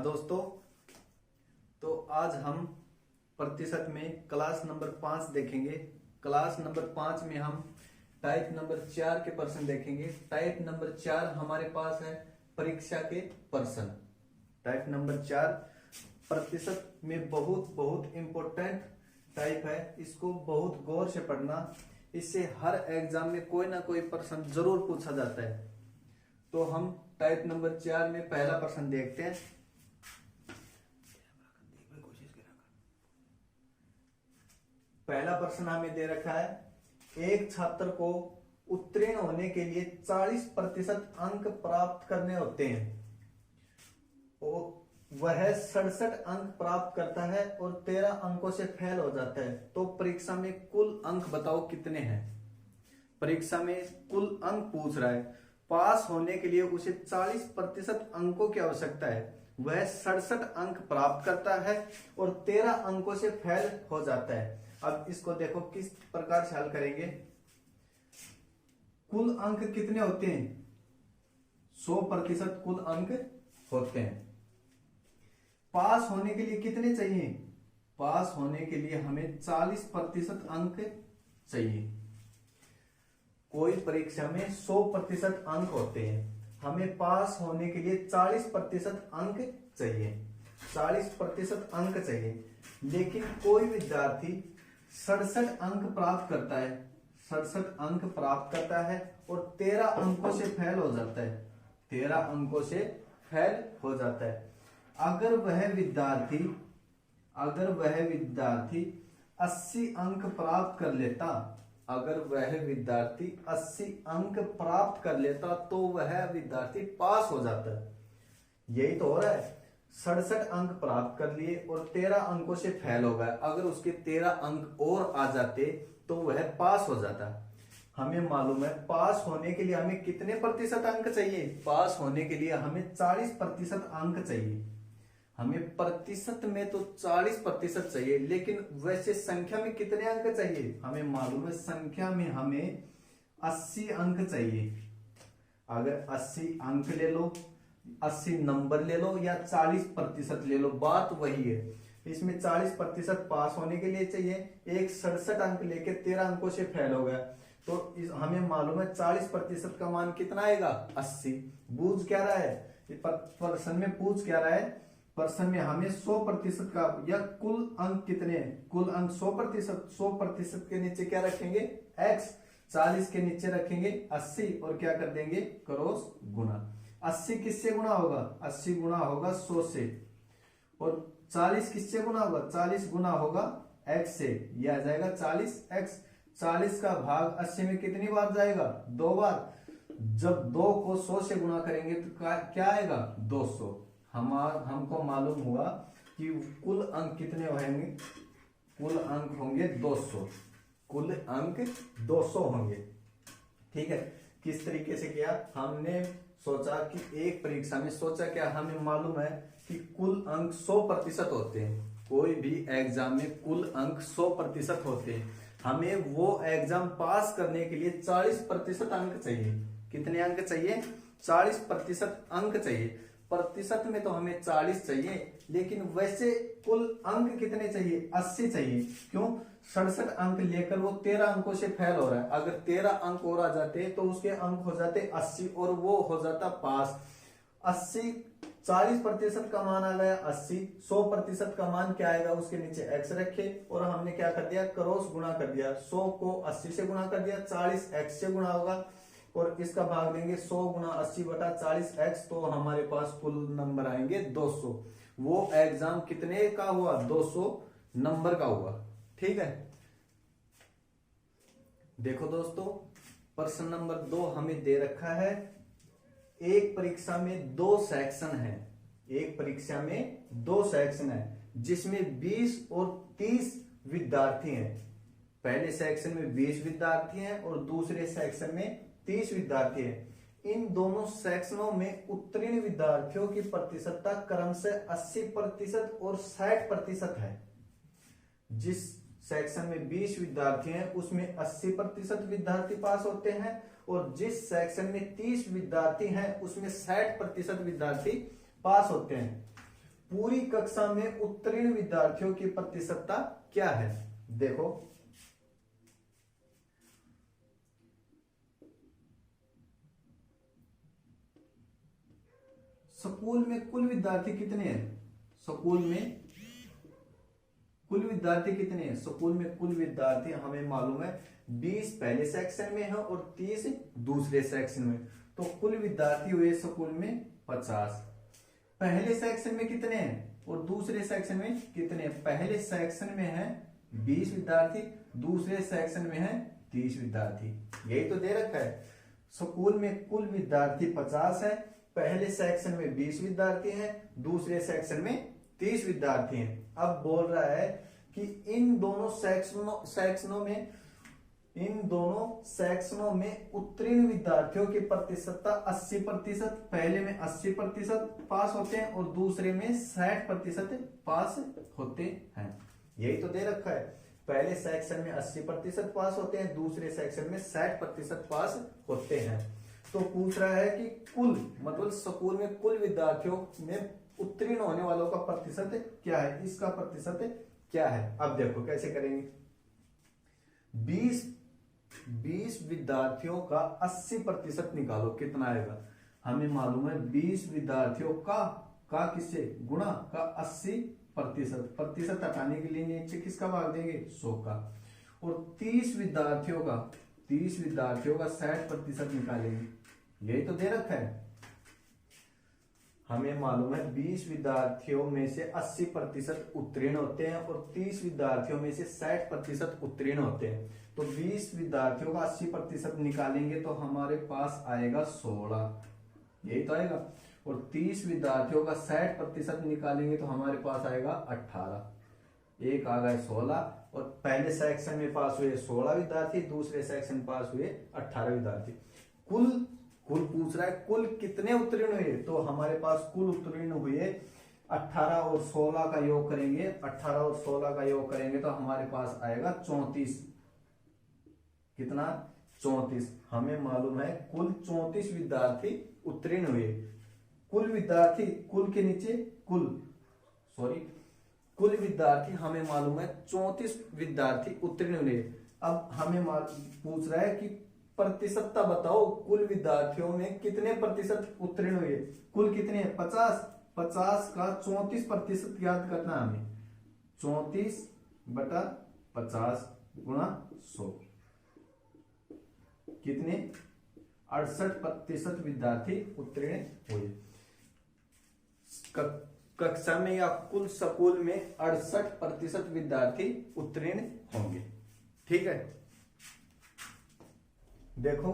हाँ दोस्तों, तो आज हम प्रतिशत में क्लास नंबर 5 देखेंगे। क्लास नंबर 5 में हम टाइप नंबर 4 के प्रश्न देखेंगे। टाइप नंबर 4 हमारे पास है परीक्षा के प्रश्न। टाइप नंबर 4 प्रतिशत में बहुत बहुत इंपॉर्टेंट टाइप है, इसको बहुत गौर से पढ़ना। इससे हर एग्जाम में कोई ना कोई प्रश्न जरूर पूछा जाता है। तो हम टाइप नंबर 4 में पहला प्रश्न देखते हैं। पहला प्रश्न हमें दे रखा है, एक छात्र को उत्तीर्ण होने के लिए 40% अंक प्राप्त करने होते हैं, वह 67 अंक प्राप्त करता है और 13 अंकों से फेल हो जाता है, तो परीक्षा में कुल अंक बताओ कितने हैं। परीक्षा में कुल अंक पूछ रहा है। पास होने के लिए उसे 40% अंकों की आवश्यकता है, वह 67 अंक प्राप्त करता है और 13 अंकों से फेल हो जाता है। अब इसको देखो किस प्रकार से हल करेंगे। कुल अंक कितने होते हैं? 100% कुल अंक होते हैं। पास होने के लिए कितने चाहिए? पास होने के लिए हमें 40% अंक चाहिए। कोई परीक्षा में 100% अंक होते हैं, हमें पास होने के लिए 40% अंक चाहिए। 40% अंक चाहिए, लेकिन कोई विद्यार्थी 67 अंक प्राप्त करता है, 67 अंक प्राप्त करता है और 13 अंकों से फेल हो जाता है, 13 अंकों से फेल हो जाता है। अगर वह विद्यार्थी 80 अंक प्राप्त कर लेता, अगर वह विद्यार्थी 80 अंक प्राप्त कर लेता तो वह विद्यार्थी पास हो जाता है। यही तो हो रहा है, 67 अंक प्राप्त कर लिए और 13 अंकों से फेल हो गया। अगर उसके 13 अंक और आ जाते तो वह पास हो जाता। हमें मालूम है पास होने के लिए हमें कितने प्रतिशत अंक चाहिए? पास होने के लिए हमें 40% अंक चाहिए। हमें प्रतिशत में तो 40% चाहिए, लेकिन वैसे संख्या में कितने अंक चाहिए? हमें मालूम है संख्या में हमें 80 अंक चाहिए। अगर 80 अंक ले लो, 80 नंबर ले लो या 40% ले लो, बात वही है। इसमें 40% पास होने के लिए चाहिए, एक 67 अंक लेके 13 अंकों से फेल हो गया, तो हमें मालूम है 40% का मान कितना आएगा? 80। पूछ क्या रहा है प्रश्न में? पूछ क्या रहा है प्रश्न में? हमें 100% का या कुल अंक कितने हैं? कुल अंक 100%। 100% के नीचे क्या रखेंगे? x। 40 के नीचे रखेंगे 80 और क्या कर देंगे? क्रॉस गुना। 80 किससे गुना होगा? 80 गुना होगा 100 से। और 40 किससे गुना होगा? 40 गुना होगा x से। यह आ जाएगा 40x। 40 का भाग 80 में कितनी बार जाएगा? 2 बार। जब 2 को 100 से गुना करेंगे तो क्या आएगा? 200। हमको मालूम हुआ कि कुल अंक कितने होंगे? कुल अंक होंगे 200। कुल अंक 200 होंगे। ठीक है, किस तरीके से किया? हमने सोचा कि एक परीक्षा में सोचा क्या, हमें मालूम है कि कुल अंक 100% होते हैं। कोई भी एग्जाम में कुल अंक 100% होते हैं। हमें वो एग्जाम पास करने के लिए 40% अंक चाहिए। कितने अंक चाहिए? 40% अंक चाहिए। प्रतिशत में तो हमें 40 चाहिए, लेकिन वैसे कुल अंक कितने चाहिए? 80 चाहिए। क्यों? 67 अंक लेकर वो 13 अंकों से फेल हो रहा है। अगर 13 अंक और आ जाते तो उसके अंक हो जाते 80 और वो हो जाता पास। 80 40% का मान आ गया 80। 100% का मान क्या आएगा? उसके नीचे x रखे और हमने क्या कर दिया? क्रॉस गुना कर दिया। 100 को 80 से गुना कर दिया, 40 x से गुना होगा और इसका भाग देंगे 100 गुना 80 बटा 40x, तो हमारे पास कुल नंबर आएंगे 200। वो एग्जाम कितने का हुआ? 200 नंबर का हुआ। ठीक है, देखो दोस्तों, प्रश्न नंबर 2 हमें दे रखा है। एक परीक्षा में 2 सेक्शन है। एक परीक्षा में 2 सेक्शन है, जिसमें 20 और 30 विद्यार्थी हैं। पहले सेक्शन में 20 विद्यार्थी हैं और दूसरे सेक्शन में 30 विद्यार्थी हैं। इन दोनों सेक्शनों में उत्तीर्ण विद्यार्थियों की प्रतिशतता क्रमशः 80% और 60% है। जिस सेक्शन में 20 विद्यार्थी हैं उसमें 80% विद्यार्थी पास होते हैं और जिस सेक्शन में 30 विद्यार्थी हैं उसमें 60% विद्यार्थी पास होते हैं। पूरी कक्षा में उत्तीर्ण विद्यार्थियों की प्रतिशतता क्या है? देखो, स्कूल में कुल विद्यार्थी कितने हैं? स्कूल में कुल विद्यार्थी कितने हैं? स्कूल में कुल विद्यार्थी हमें मालूम है 20 पहले सेक्शन में है और 30 दूसरे सेक्शन में, तो कुल विद्यार्थी हुए स्कूल में 50। पहले सेक्शन में कितने हैं और दूसरे सेक्शन में कितने हैं? पहले सेक्शन में है 20 विद्यार्थी, दूसरे सेक्शन में है 30 विद्यार्थी। यही तो दे रखा है। स्कूल में कुल विद्यार्थी 50 है, पहले सेक्शन में 20 विद्यार्थी हैं, दूसरे सेक्शन में 30 विद्यार्थी हैं। अब बोल रहा है कि इन दोनों सेक्शनों में उत्तीर्ण विद्यार्थियों की प्रतिशतता 80%, पहले में 80% पास होते हैं और दूसरे में 60% पास होते हैं। यही तो दे रखा है, पहले सेक्शन में 80% पास होते हैं, दूसरे सेक्शन में 60% पास होते हैं। तो पूछ रहा है कि कुल मतलब स्कूल में कुल विद्यार्थियों में उत्तीर्ण होने वालों का प्रतिशत क्या है, इसका प्रतिशत क्या है। अब देखो कैसे करेंगे। 20 विद्यार्थियों का 80% निकालो, कितना आएगा? हमें मालूम है 20 विद्यार्थियों का किससे गुणा का 80%, प्रतिशत हटाने के लिए नीचे किसका भाग देंगे? 100 का। और 30 विद्यार्थियों का 60% निकालेंगे। यही तो दे रखा है। हमें मालूम है 20 विद्यार्थियों में से 80% उत्तीर्ण होते हैं और 30 विद्यार्थियों में से 60% उत्तीर्ण होते हैं। तो 20 विद्यार्थियों का 80% निकालेंगे तो हमारे पास आएगा 16, यही तो आएगा। और 30 विद्यार्थियों का 60% निकालेंगे तो हमारे पास आएगा 18। एक आ गए 16 और पहले सेक्शन में पास हुए 16 विद्यार्थी, दूसरे सेक्शन पास हुए 18 विद्यार्थी। कुल पूछ रहा है कुल कितने उत्तीर्ण हुए, तो हमारे पास कुल उत्तीर्ण हुए 18 और 16 का योग करेंगे, 18 और 16 का योग करेंगे तो हमारे पास आएगा 34। कितना? 34। हमें मालूम है कुल 34 विद्यार्थी उत्तीर्ण हुए। कुल विद्यार्थी, कुल के नीचे कुल विद्यार्थी हमें मालूम है 34 विद्यार्थी उत्तीर्ण हुए। अब हमें पूछ रहा है कि प्रतिशतता बताओ, कुल विद्यार्थियों में कितने प्रतिशत उत्तीर्ण हुए? कुल कितने? 50 का 34% ज्ञात करना है हमें। 34/50 गुणा 100 कितने? 68% विद्यार्थी उत्तीर्ण हुए। कक्षा में या कुल स्कूल में 68% विद्यार्थी उत्तीर्ण होंगे। ठीक है, देखो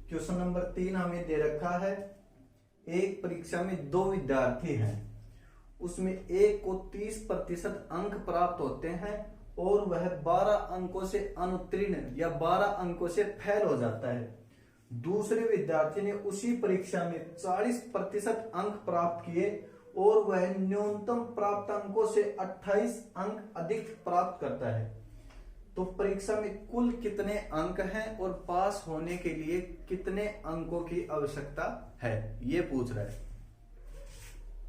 क्वेश्चन नंबर 3 हमें दे रखा है। एक परीक्षा में 2 विद्यार्थी हैं, उसमें एक को 30% अंक प्राप्त होते हैं और वह 12 अंकों से अनुत्तीर्ण या 12 अंकों से फेल हो जाता है। दूसरे विद्यार्थी ने उसी परीक्षा में 40% अंक प्राप्त किए और वह न्यूनतम प्राप्त अंकों से 28 अंक अधिक प्राप्त करता है। तो परीक्षा में कुल कितने अंक हैं और पास होने के लिए कितने अंकों की आवश्यकता है, ये पूछ रहा है।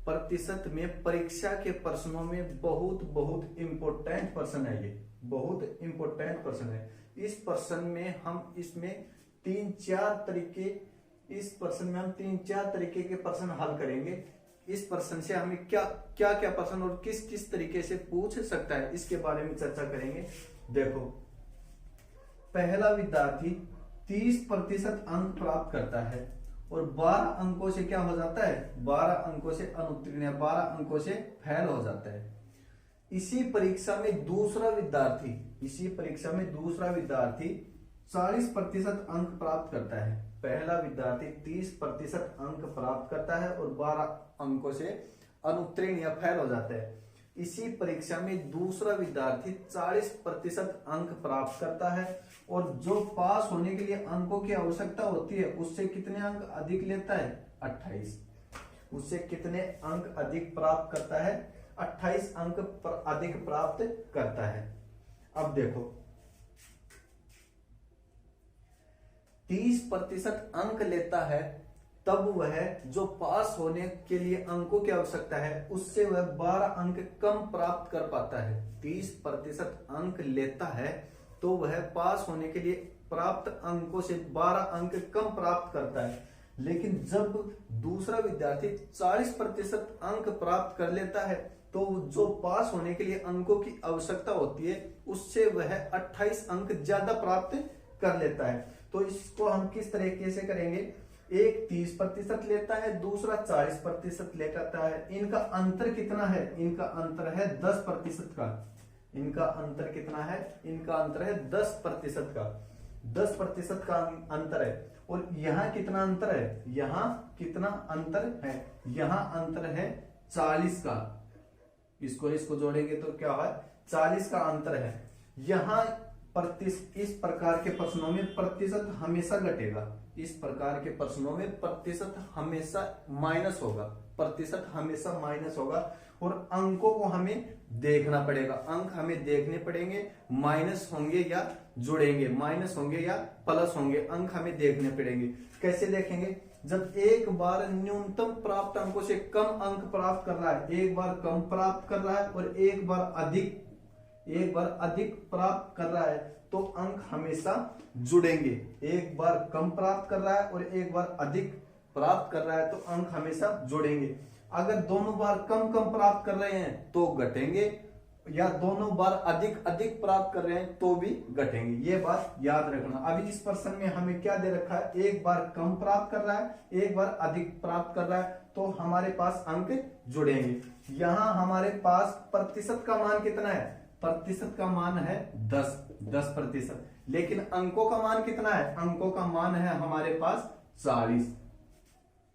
प्रतिशत में परीक्षा के प्रश्नों में बहुत इंपॉर्टेंट प्रश्न है, ये बहुत इंपॉर्टेंट प्रश्न है। इस प्रश्न में हम तीन चार तरीके के प्रश्न हल करेंगे। इस प्रश्न से हमें क्या प्रश्न और किस तरीके से पूछ सकता है, इसके बारे में चर्चा करेंगे। देखो, पहला विद्यार्थी 30% अंक प्राप्त करता है और 12 अंकों से क्या हो जाता है? 12 अंकों से अनुत्तीर्ण या 12 अंकों से फेल हो जाता है। इसी परीक्षा में दूसरा विद्यार्थी 40% अंक प्राप्त करता है। पहला विद्यार्थी 30% अंक प्राप्त करता है और 12 अंकों से अनुत्तीर्ण या फेल हो जाता है। इसी परीक्षा में दूसरा विद्यार्थी 40% अंक प्राप्त करता है और जो पास होने के लिए अंकों की आवश्यकता होती है उससे कितने अंक अधिक लेता है? 28। उससे कितने अंक अधिक प्राप्त करता है? 28 अंक अधिक प्राप्त करता है। अब देखो, 30% अंक लेता है तब वह जो पास होने के लिए अंकों की आवश्यकता है उससे वह 12 अंक कम प्राप्त कर पाता है। 30% अंक लेता है तो वह पास होने के लिए प्राप्त अंकों से 12 अंक कम प्राप्त करता है। लेकिन जब दूसरा विद्यार्थी 40% अंक प्राप्त कर लेता है तो जो पास होने के लिए अंकों की आवश्यकता होती है उससे वह 28 अंक ज्यादा प्राप्त कर लेता है। तो इसको हम किस तरीके से करेंगे, एक 30% लेता है, दूसरा 40% लेता है। इनका अंतर कितना है, इनका अंतर है 10% का। इनका अंतर कितना है, इनका अंतर है 10% का। 10% का अंतर है। और यहाँ कितना अंतर है, यहाँ कितना अंतर है, यहाँ अंतर है 40 का। इसको जोड़ेंगे तो क्या है, 40 का अंतर है। यहाँ इस प्रकार के प्रश्नों में प्रतिशत हमेशा घटेगा। इस प्रकार के प्रश्नों में प्रतिशत हमेशा माइनस होगा, प्रतिशत हमेशा माइनस होगा। और अंकों को हमें देखना पड़ेगा, अंक हमें देखने पड़ेंगे, माइनस होंगे या जुड़ेंगे, माइनस होंगे या प्लस होंगे, अंक हमें देखने पड़ेंगे। कैसे देखेंगे, जब एक बार न्यूनतम प्राप्त अंकों से कम अंक प्राप्त कर रहा है, एक बार कम प्राप्त कर रहा है और एक बार अधिक प्राप्त कर रहा है तो अंक हमेशा जुड़ेंगे। एक बार कम प्राप्त कर रहा है और एक बार अधिक प्राप्त कर रहा है तो अंक हमेशा जुड़ेंगे। अगर दोनों बार कम प्राप्त कर रहे हैं तो घटेंगे, या दोनों बार अधिक प्राप्त कर रहे हैं तो भी घटेंगे। ये बात याद रखना। अभी इस प्रश्न में हमें क्या दे रखा है, एक बार कम प्राप्त कर रहा है, एक बार अधिक प्राप्त कर रहा है तो हमारे पास अंक जुड़ेंगे। यहाँ हमारे पास प्रतिशत का मान कितना है, प्रतिशत का मान है 10%। लेकिन अंकों का मान कितना है, अंकों का मान है हमारे पास 40।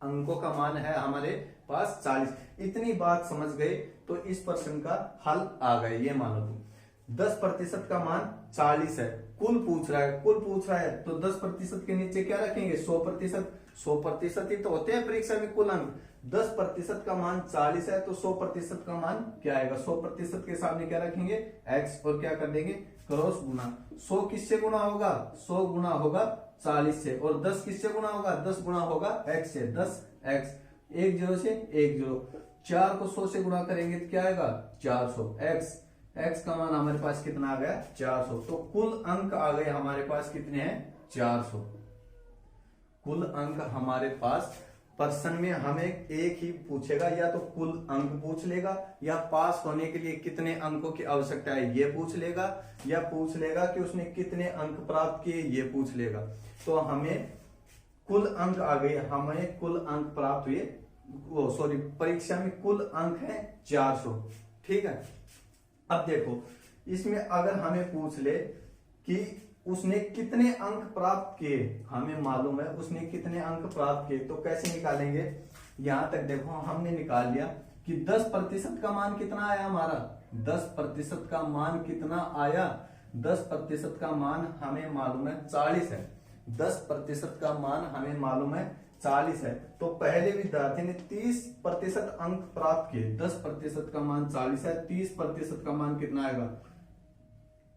अंकों का मान है हमारे पास 40। इतनी बात समझ गए तो इस प्रश्न का हल आ गए। ये मानो तुम 10% का मान 40 है, कुल पूछ रहा है तो 10% के नीचे क्या रखेंगे, 100%। 100% ही तो होते हैं परीक्षा में कुल अंक। 10% का मान 40 है तो 100% का मान क्या आएगा, 100% के सामने क्या रखेंगे, x, और क्या कर देंगे, क्रॉस गुना। 100 किससे गुना होगा, 100 गुना होगा 40 से, और 10 किससे गुना होगा, 10 गुना होगा x से, 10x। 1 0 से 1 0, 4 को 100 से गुणा करेंगे तो क्या आएगा, 400। x का मान हमारे पास कितना आ गया, 400। तो कुल अंक आ गए हमारे पास कितने हैं, 400। कुल अंक हमारे पास प्रश्न में हमें एक ही पूछेगा, या तो कुल अंक पूछ लेगा, या पास होने के लिए कितने अंकों की आवश्यकता है ये पूछ लेगा, या पूछ लेगा कि उसने कितने अंक प्राप्त किए ये पूछ लेगा। तो हमें कुल अंक आ गए, हमें कुल अंक प्राप्त हुए, सॉरी परीक्षा में कुल अंक है 400। ठीक है। अब देखो इसमें अगर हमें पूछ ले कि उसने कितने अंक प्राप्त किए, हमें मालूम है उसने कितने अंक प्राप्त किए, तो कैसे निकालेंगे। यहां तक देखो हमने निकाल लिया कि 10% का मान कितना आया हमारा, 10% का मान कितना आया, 10% का मान हमें मालूम है 40 है। 10% का मान हमें मालूम है 40 है। तो पहले विद्यार्थी ने 30% अंक प्राप्त किए, 10% का मान 40 है, 30% का मान कितना आएगा,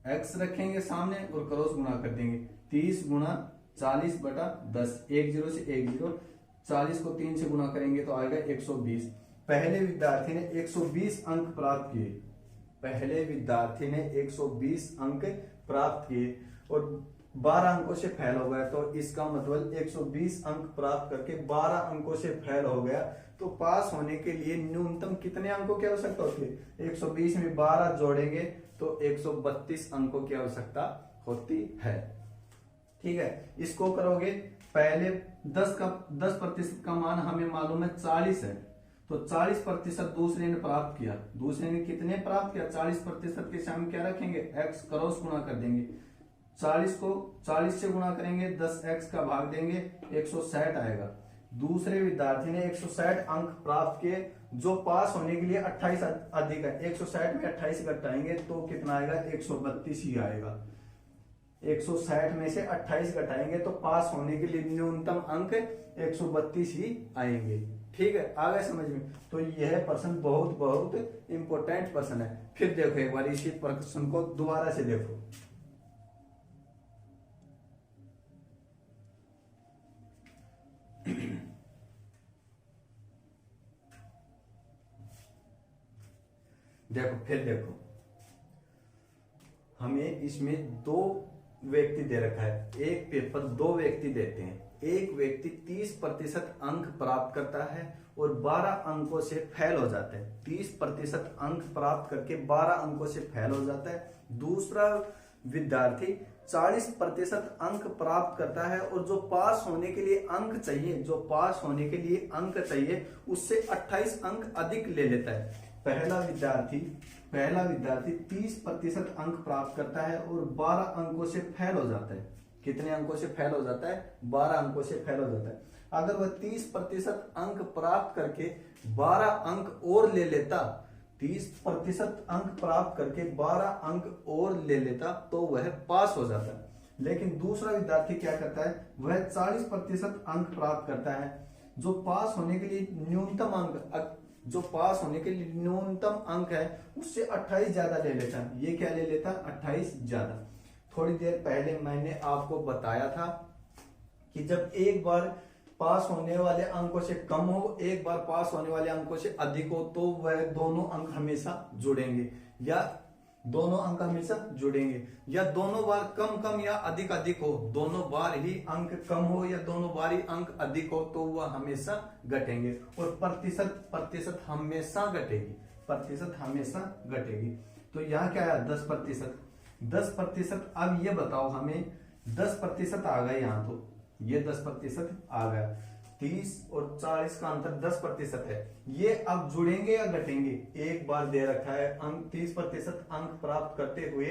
x रखेंगे सामने और क्रॉस गुना कर देंगे। 30 गुना 40 बटा 10, 1 0 से 1 0, 40 को 3 से गुना करेंगे तो आएगा 120। पहले विद्यार्थी ने 120 अंक प्राप्त किए, पहले विद्यार्थी ने 120 अंक प्राप्त किए और 12 अंकों से फेल हो गया। तो इसका मतलब 120 अंक प्राप्त करके 12 अंकों से फेल हो गया। तो पास होने के लिए न्यूनतम कितने अंकों की आवश्यकता होती है, 120 में 12 जोड़ेंगे तो 132 अंकों की आवश्यकता होती है। ठीक है। इसको करोगे, पहले 10% का मान हमें मालूम है 40 है, तो 40% दूसरे ने प्राप्त किया। दूसरे ने कितने प्राप्त किया, 40% के सामने क्या रखेंगे, x, क्रॉस गुना कर देंगे। 40 को 40 से गुना करेंगे, 10x का भाग देंगे, 160 आएगा। दूसरे विद्यार्थी ने 160 अंक प्राप्त किए, जो पास होने के लिए 28 अधिक है। 160 में 28 घटाएंगे तो कितना आएगा, 132 ही आएगा। 160 में से 28 घटाएंगे तो पास होने के लिए न्यूनतम अंक 132 ही आएंगे। ठीक है, आ गए समझ में। तो यह प्रश्न बहुत बहुत इंपॉर्टेंट प्रश्न है। फिर देखो एक बार इसी प्रश्न को दोबारा से देखो। देखो फिर देखो, हमें इसमें दो व्यक्ति दे रखा है, एक पेपर दो व्यक्ति देते हैं। एक व्यक्ति 30% अंक प्राप्त करता है और 12 अंकों से फेल हो जाता है। 30% अंक प्राप्त करके 12 अंकों से फेल हो जाता है। दूसरा विद्यार्थी 40% अंक प्राप्त करता है और जो पास होने के लिए अंक चाहिए, जो पास होने के लिए अंक चाहिए, उससे 28 अंक अधिक ले लेता है। पहला विद्यार्थी 30% अंक प्राप्त करता है और 12 अंकों से फेल हो जाता है। कितने अंकों से फेल हो जाता है? 12 अंकों से फेल हो जाता है। अगर वह 30% अंक प्राप्त करके 12 अंक और ले लेता, 30% अंक प्राप्त करके 12 अंक और ले लेता तो वह पास हो जाता। लेकिन दूसरा विद्यार्थी क्या करता है? वह 40% अंक प्राप्त करता है। जो पास होने के लिए न्यूनतम अंक है उससे 28 ज्यादा ले लेता है। ये क्या ले लेता? 28 ज्यादा। थोड़ी देर पहले मैंने आपको बताया था कि जब एक बार पास होने वाले अंकों से कम हो, एक बार पास होने वाले अंकों से अधिक हो, तो वह दोनों अंक हमेशा जुड़ेंगे, या दोनों बार कम कम या अधिक अधिक हो, दोनों बार ही अंक कम हो या दोनों बार ही अंक अधिक हो, तो वह हमेशा घटेंगे। और प्रतिशत हमेशा घटेगी। तो यहाँ क्या है? 10%। अब ये बताओ हमें, 10% आ गया यहाँ, तो ये 10% आ गया। 30 और 40 का अंतर 10% है। ये अब जुड़ेंगे या घटेंगे? एक बार दे रखा है अंक 30% अंक प्राप्त करते हुए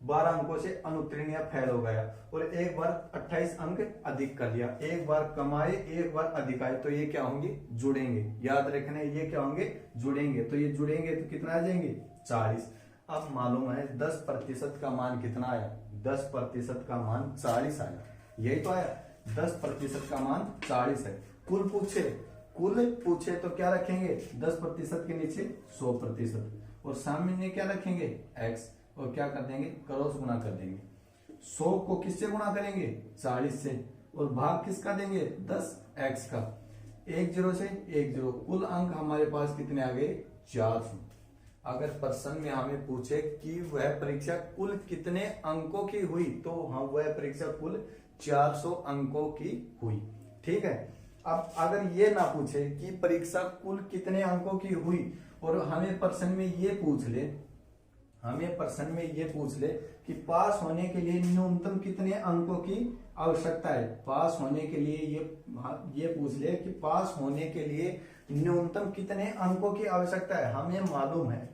12 अंकों से अनुत्तीर्ण या फेल हो गया, और एक बार 28 अंक अधिक कर लिया। एक बार कमाए, एक बार अधिक आए, तो ये क्या होंगे? जुड़ेंगे। याद रखना, ये क्या होंगे? जुड़ेंगे। तो ये जुड़ेंगे तो कितना आ जाएंगे? 40। अब मालूम है 10% का मान कितना आया? 10% का मान 40 आया। यही तो आया, 10% का मान 40 है। कुल पूछे तो क्या रखेंगे? 10% के नीचे 100%, और सामने क्या रखेंगे? x, और क्या कर देंगे? क्रॉस गुणा कर देंगे। 100 को किससे गुणा करेंगे? 40 से, और भाग किसका देंगे? 10x का। 1 0 से 1 0। कुल अंक हमारे पास कितने आ गए? 400। अगर प्रश्न में हमें पूछे कि वह परीक्षा कुल कितने अंकों की हुई, तो हाँ, वह परीक्षा कुल 400 अंकों की हुई। ठीक है। अब अगर ये ना पूछे कि परीक्षा कुल कितने अंकों की हुई, और हमें प्रश्न में ये पूछ ले कि पास होने के लिए न्यूनतम कितने अंकों की आवश्यकता है। पास होने के लिए ये पूछ ले कि पास होने के लिए न्यूनतम कितने अंकों की आवश्यकता है। हमें मालूम है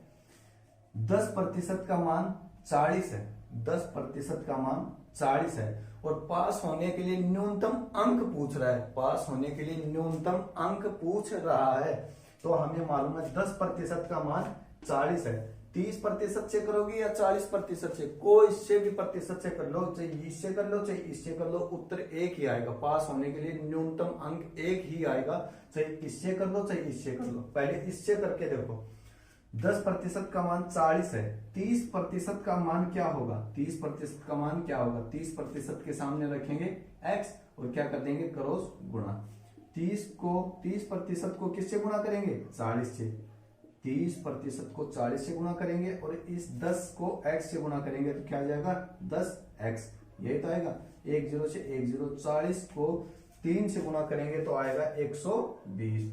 10% का मान 40 है। 10% का मान 40 है, और पास होने के लिए न्यूनतम अंक पूछ रहा है। पास होने के लिए न्यूनतम अंक पूछ रहा है, तो हमें मालूम है 10% का मान 40 है। 30% से करोगे या 40% से, कोई इससे भी प्रतिशत से कर लो, चाहे इससे कर लो चाहे इससे कर लो, उत्तर एक ही आएगा। पास होने के लिए न्यूनतम अंक एक ही आएगा, चाहे इससे कर लो चाहे इससे कर लो। पहले इससे करके देखो, 10% का मान 40 है। 30% का मान क्या होगा? 30% के सामने रखेंगे x, और क्या कर देंगे? क्रॉस गुणा। 30% को किससे गुणा करेंगे? 40 से। 30% को 40 से गुणा करेंगे, और इस 10 को x से गुणा करेंगे, तो क्या आ जाएगा? 10x। यही तो आएगा। 1 0 से 1 0। 40 को 3 से गुणा करेंगे तो आएगा 120।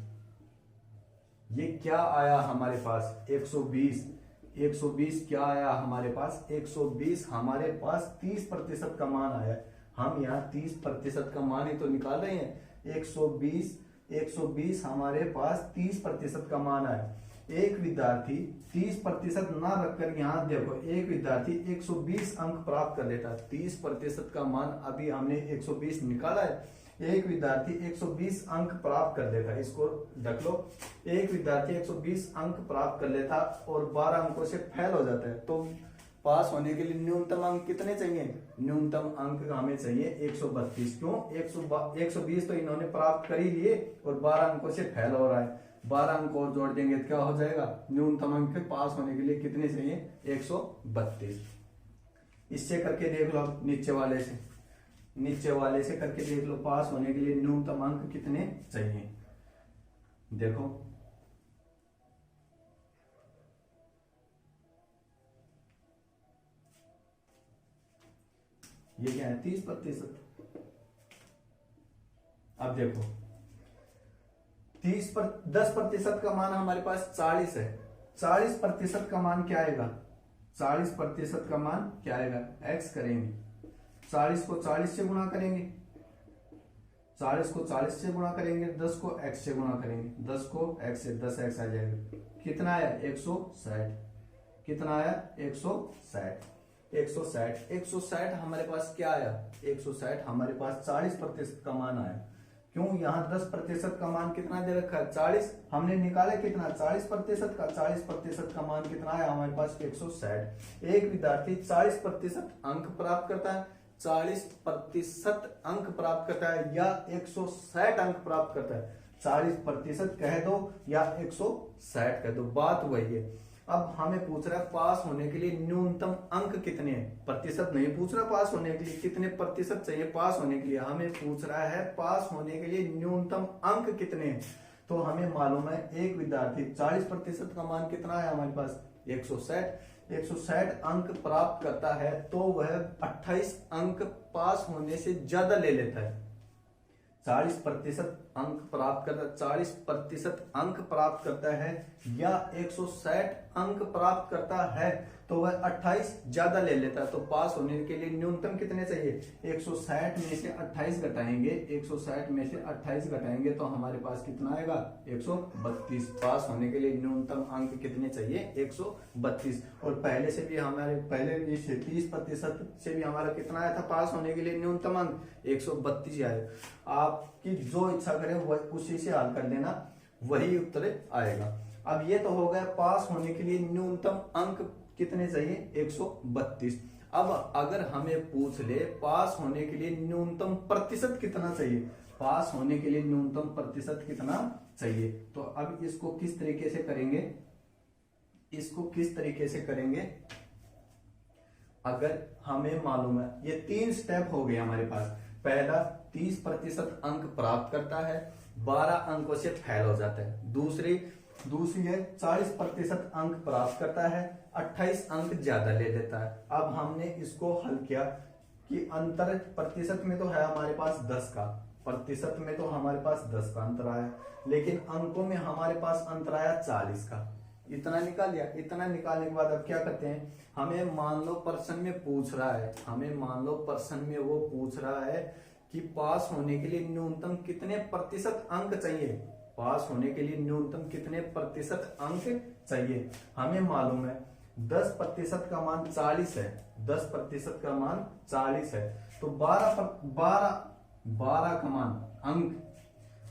ये क्या आया हमारे पास? 120 क्या आया हमारे पास? 120 हमारे पास 30% का मान आया। हम यहाँ 30% का मान ही तो निकाल रहे हैं। 120 हमारे पास 30% का मान आया। एक विद्यार्थी 30% ना रखकर, यहाँ देखो, एक विद्यार्थी 120 अंक प्राप्त कर लेता। 30% का मान अभी हमने 120 निकाला है। एक विद्यार्थी 120 अंक प्राप्त कर लेता, इसको रख लो। एक विद्यार्थी 120 अंक प्राप्त कर लेता और 12 अंकों से फेल हो जाता है, तो पास होने के लिए न्यूनतम अंक कितने चाहिए? न्यूनतम अंक हमें चाहिए 132। क्यों? 120 तो इन्होंने प्राप्त कर ही लिए, और 12 अंकों से फेल हो रहा है। 12 अंक और जोड़ देंगे तो क्या हो जाएगा? न्यूनतम अंक पास होने के लिए कितने चाहिए? 132। इससे करके देख लो, नीचे वाले से करके देख लो, पास होने के लिए न्यूनतम अंक कितने चाहिए। देखो ये क्या है 30%। अब देखो 10% का मान हमारे पास 40 है, 40% का मान क्या आएगा, 40% का मान क्या आएगा, x करेंगे, 40 को 40 से गुणा करेंगे, 40 को 40 से गुणा करेंगे, 10 को x से गुणा करेंगे, 10 को x से 10x आ जाएगा, कितना आया 160, कितना आया 160 हमारे पास क्या आया 160 हमारे पास 40% का मान आया। क्यों, यहाँ 10% का मान कितना दे रखा है 40, हमने निकाला कितना 40% का, 40% का मान कितना आया हमारे पास 160। एक विद्यार्थी 40% अंक प्राप्त करता है, 40% अंक प्राप्त करता है या 160 अंक प्राप्त करता है, 40% कह दो या 160 कह दो, बात वही है। अब हमें पूछ रहा है पास होने के लिए न्यूनतम अंक कितने हैं, प्रतिशत नहीं पूछ रहा पास होने के लिए कितने प्रतिशत चाहिए पास होने के लिए, हमें पूछ रहा है पास होने के लिए न्यूनतम अंक कितने हैं। तो हमें मालूम है एक विद्यार्थी 40% का मान कितना है हमारे पास 160 अंक प्राप्त करता है तो वह 28 अंक पास होने से ज्यादा ले लेता है। 40% अंक प्राप्त करता है, 40% अंक प्राप्त करता है या 160 अंक प्राप्त करता है तो वह 28 ज्यादा ले लेता है। तो पास होने के लिए न्यूनतम कितने चाहिए, 160 में से 28 घटाएंगे, 160 में से 28 घटाएंगे तो हमारे पास कितना आएगा 132। पास होने के लिए न्यूनतम अंक कितने चाहिए 132। और पहले से भी हमारे पहले 30% से भी हमारा कितना आया था पास होने के लिए न्यूनतम अंक 132 आए। आपकी जो इच्छा करे वह उसी से हल कर लेना, वही उत्तर आएगा। अब ये तो हो गया पास होने के लिए न्यूनतम अंक कितने चाहिए 132। अब अगर हमें पूछ ले पास होने के लिए न्यूनतम प्रतिशत कितना चाहिए, पास होने के लिए न्यूनतम प्रतिशत कितना चाहिए, तो अब इसको किस तरीके से करेंगे, इसको किस तरीके से करेंगे, अगर हमें मालूम है ये 3 स्टेप हो गए हमारे पास। पहला 30% अंक प्राप्त करता है, 12 अंकों से फेल हो जाता है। दूसरी है 40% अंक प्राप्त करता है, 28 अंक ज्यादा ले लेता है। अब हमने इसको हल किया कि अंतर प्रतिशत में तो है हमारे पास 10 का, प्रतिशत में तो हमारे पास 10 का अंतर आया, लेकिन अंकों में हमारे पास अंतर आया 40 का। इतना निकाल लिया। इतना निकालने के बाद अब क्या करते हैं, हमें मान लो प्रश्न में पूछ रहा है, हमें मान लो प्रश्न में वो पूछ रहा है कि पास होने के लिए न्यूनतम कितने प्रतिशत अंक चाहिए, पास होने के लिए न्यूनतम कितने प्रतिशत अंक चाहिए। हमें मालूम है 10% का मान 40 है, 10% का मान 40 है, तो 12 का मान अंक।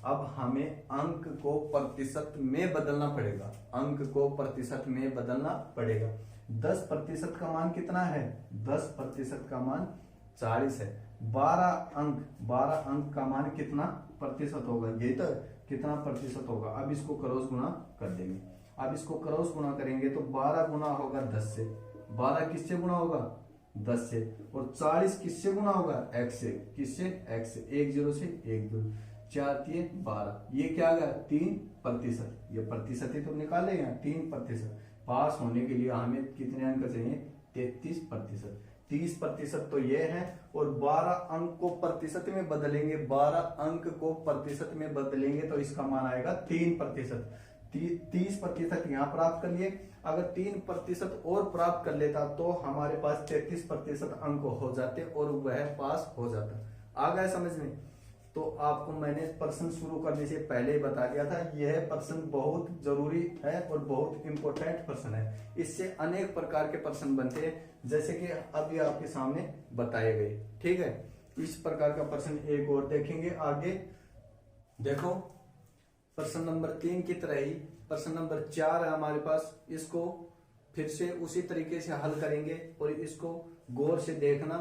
अब हमें अंक को प्रतिशत में बदलना पड़ेगा, अंक को प्रतिशत में बदलना पड़ेगा। 10% का मान कितना है, 10% का मान 40 है, 12 अंक का मान कितना प्रतिशत होगा, ये तो कितना प्रतिशत होगा। अब इसको क्रॉस गुणा कर देंगे, अब इसको क्रॉस गुणा करेंगे तो 12 गुना होगा 10 से, 12 किससे गुणा होगा 10 से, और 40 किससे गुणा होगा x से, किससे x से, 1 0 से 1 2 4 3 12, ये क्या आ गया 3%, ये प्रतिशत ही तो निकाले यहाँ 3%। पास होने के लिए हमें कितने अंक चाहिए 33%, 30% तो ये है, और 12 अंक को प्रतिशत में बदलेंगे, 12 अंक को प्रतिशत में बदलेंगे तो इसका मान आएगा 3%। 30% यहाँ प्राप्त कर लिए, अगर 3% और प्राप्त कर लेता तो हमारे पास 33% अंक हो जाते और वह पास हो जाता। आ गया समझ में। तो आपको मैंने प्रश्न शुरू करने से पहले ही बता दिया था, यह प्रश्न बहुत जरूरी है और बहुत इंपॉर्टेंट प्रश्न है। इससे अनेक प्रकार के प्रश्न बनते हैं, जैसे कि अभी आपके सामने बताए गए। ठीक है, इस प्रकार का प्रश्न एक और देखेंगे आगे। देखो प्रश्न नंबर 3 की तरह ही प्रश्न नंबर 4 है हमारे पास, इसको फिर से उसी तरीके से हल करेंगे और इसको गौर से देखना।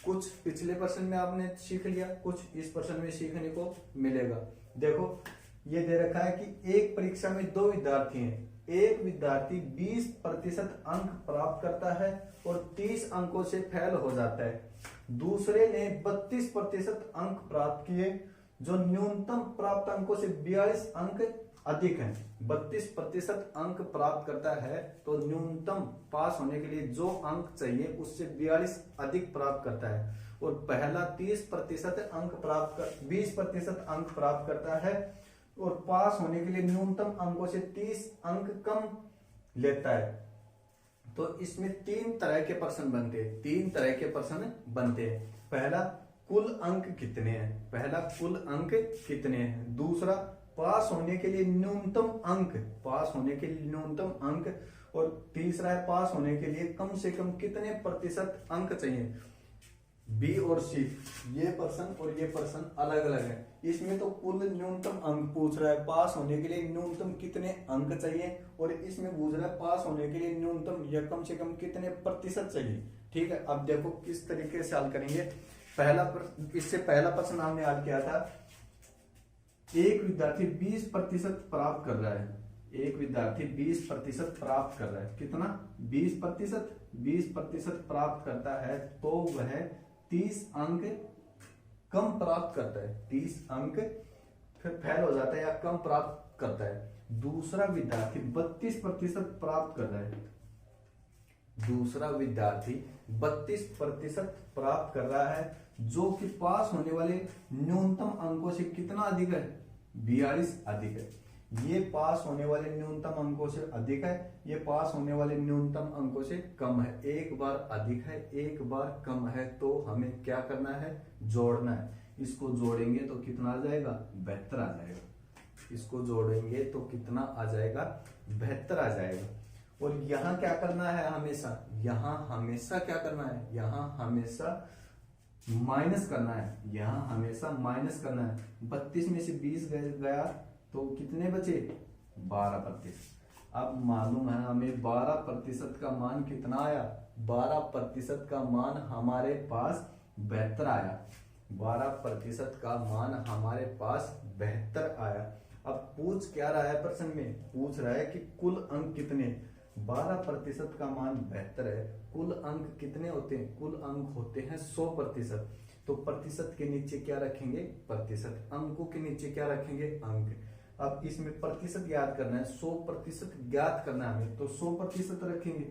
कुछ पिछले प्रश्न में आपने सीख लिया, कुछ इस प्रश्न में सीखने को मिलेगा। देखो ये दे रखा है कि एक परीक्षा में 2 विद्यार्थी हैं, एक विद्यार्थी 20% अंक प्राप्त करता है और 30 अंकों से फेल हो जाता है, दूसरे ने 32% अंक प्राप्त किए, जो न्यूनतम प्राप्त अंकों से 42 अंक अधिक है। 32% अंक प्राप्त करता है तो न्यूनतम पास होने के लिए जो अंक चाहिए उससे 42 अधिक प्राप्त करता है, और पहला 30% अंक प्राप्त कर 20% अंक प्राप्त करता है और पास होने के लिए न्यूनतम अंकों से 30 अंक कम लेता है। तो इसमें तीन तरह के प्रश्न बनते हैं, तीन तरह के प्रश्न बनते हैं। पहला, कुल अंक कितने हैं, पहला कुल अंक कितने हैं। दूसरा, पास होने के लिए न्यूनतम अंक, पास होने के लिए न्यूनतम अंक। और तीसरा है, पास होने के लिए कम से कम कितने प्रतिशत अंक चाहिए। बी और सी, ये प्रश्न और ये प्रश्न अलग अलग है। इसमें तो कुल न्यूनतम अंक पूछ रहा है, पास होने के लिए न्यूनतम कितने अंक चाहिए, और इसमें पूछ रहा है पास होने के लिए न्यूनतम या कम से कम कितने प्रतिशत चाहिए। ठीक है, अब देखो किस तरीके से हल करेंगे। इससे पहला प्रश्न हमने हल किया था, एक विद्यार्थी 20% प्राप्त कर रहा है, एक विद्यार्थी 20% प्राप्त कर रहा है। कितना? 20%। 20% प्राप्त करता है तो वह 30 अंक कम प्राप्त करता है, 30 अंक फिर फेल हो जाता है या कम प्राप्त करता है। दूसरा विद्यार्थी 32% प्राप्त कर रहा है, दूसरा विद्यार्थी 32% प्राप्त कर रहा है, जो कि पास होने वाले न्यूनतम अंकों से कितना अधिक है? 42 अधिक है। ये पास होने वाले न्यूनतम अंकों से अधिक है, ये पास होने वाले न्यूनतम अंकों से कम है। एक बार अधिक है, एक बार कम है, तो हमें क्या करना है? जोड़ना है। इसको जोड़ेंगे तो कितना आ जाएगा? 72 आ जाएगा। इसको जोड़ेंगे तो कितना आ जाएगा? 72 आ जाएगा। और यहां क्या करना है? हमेशा यहां हमेशा क्या करना है? यहां हमेशा माइनस करना है, यहां हमेशा माइनस करना है। 32 में से 20 गया तो कितने बचे? 12%। अब मालूम है हमें 12% का मान कितना आया? 12% का मान हमारे पास 72 आया। 12% का मान हमारे पास 72 आया। अब पूछ क्या रहा है प्रश्न में? पूछ रहा है कि कुल अंक कितने? 12% का मान 72 है, कुल अंक कितने होते हैं? कुल अंक होते हैं 100%। तो प्रतिशत के नीचे क्या रखेंगे? प्रतिशत। अंकों के नीचे क्या रखेंगे? अंक। अब इसमें प्रतिशत ज्ञात करना है, 100% ज्ञात करना है हमें, तो 100% रखेंगे।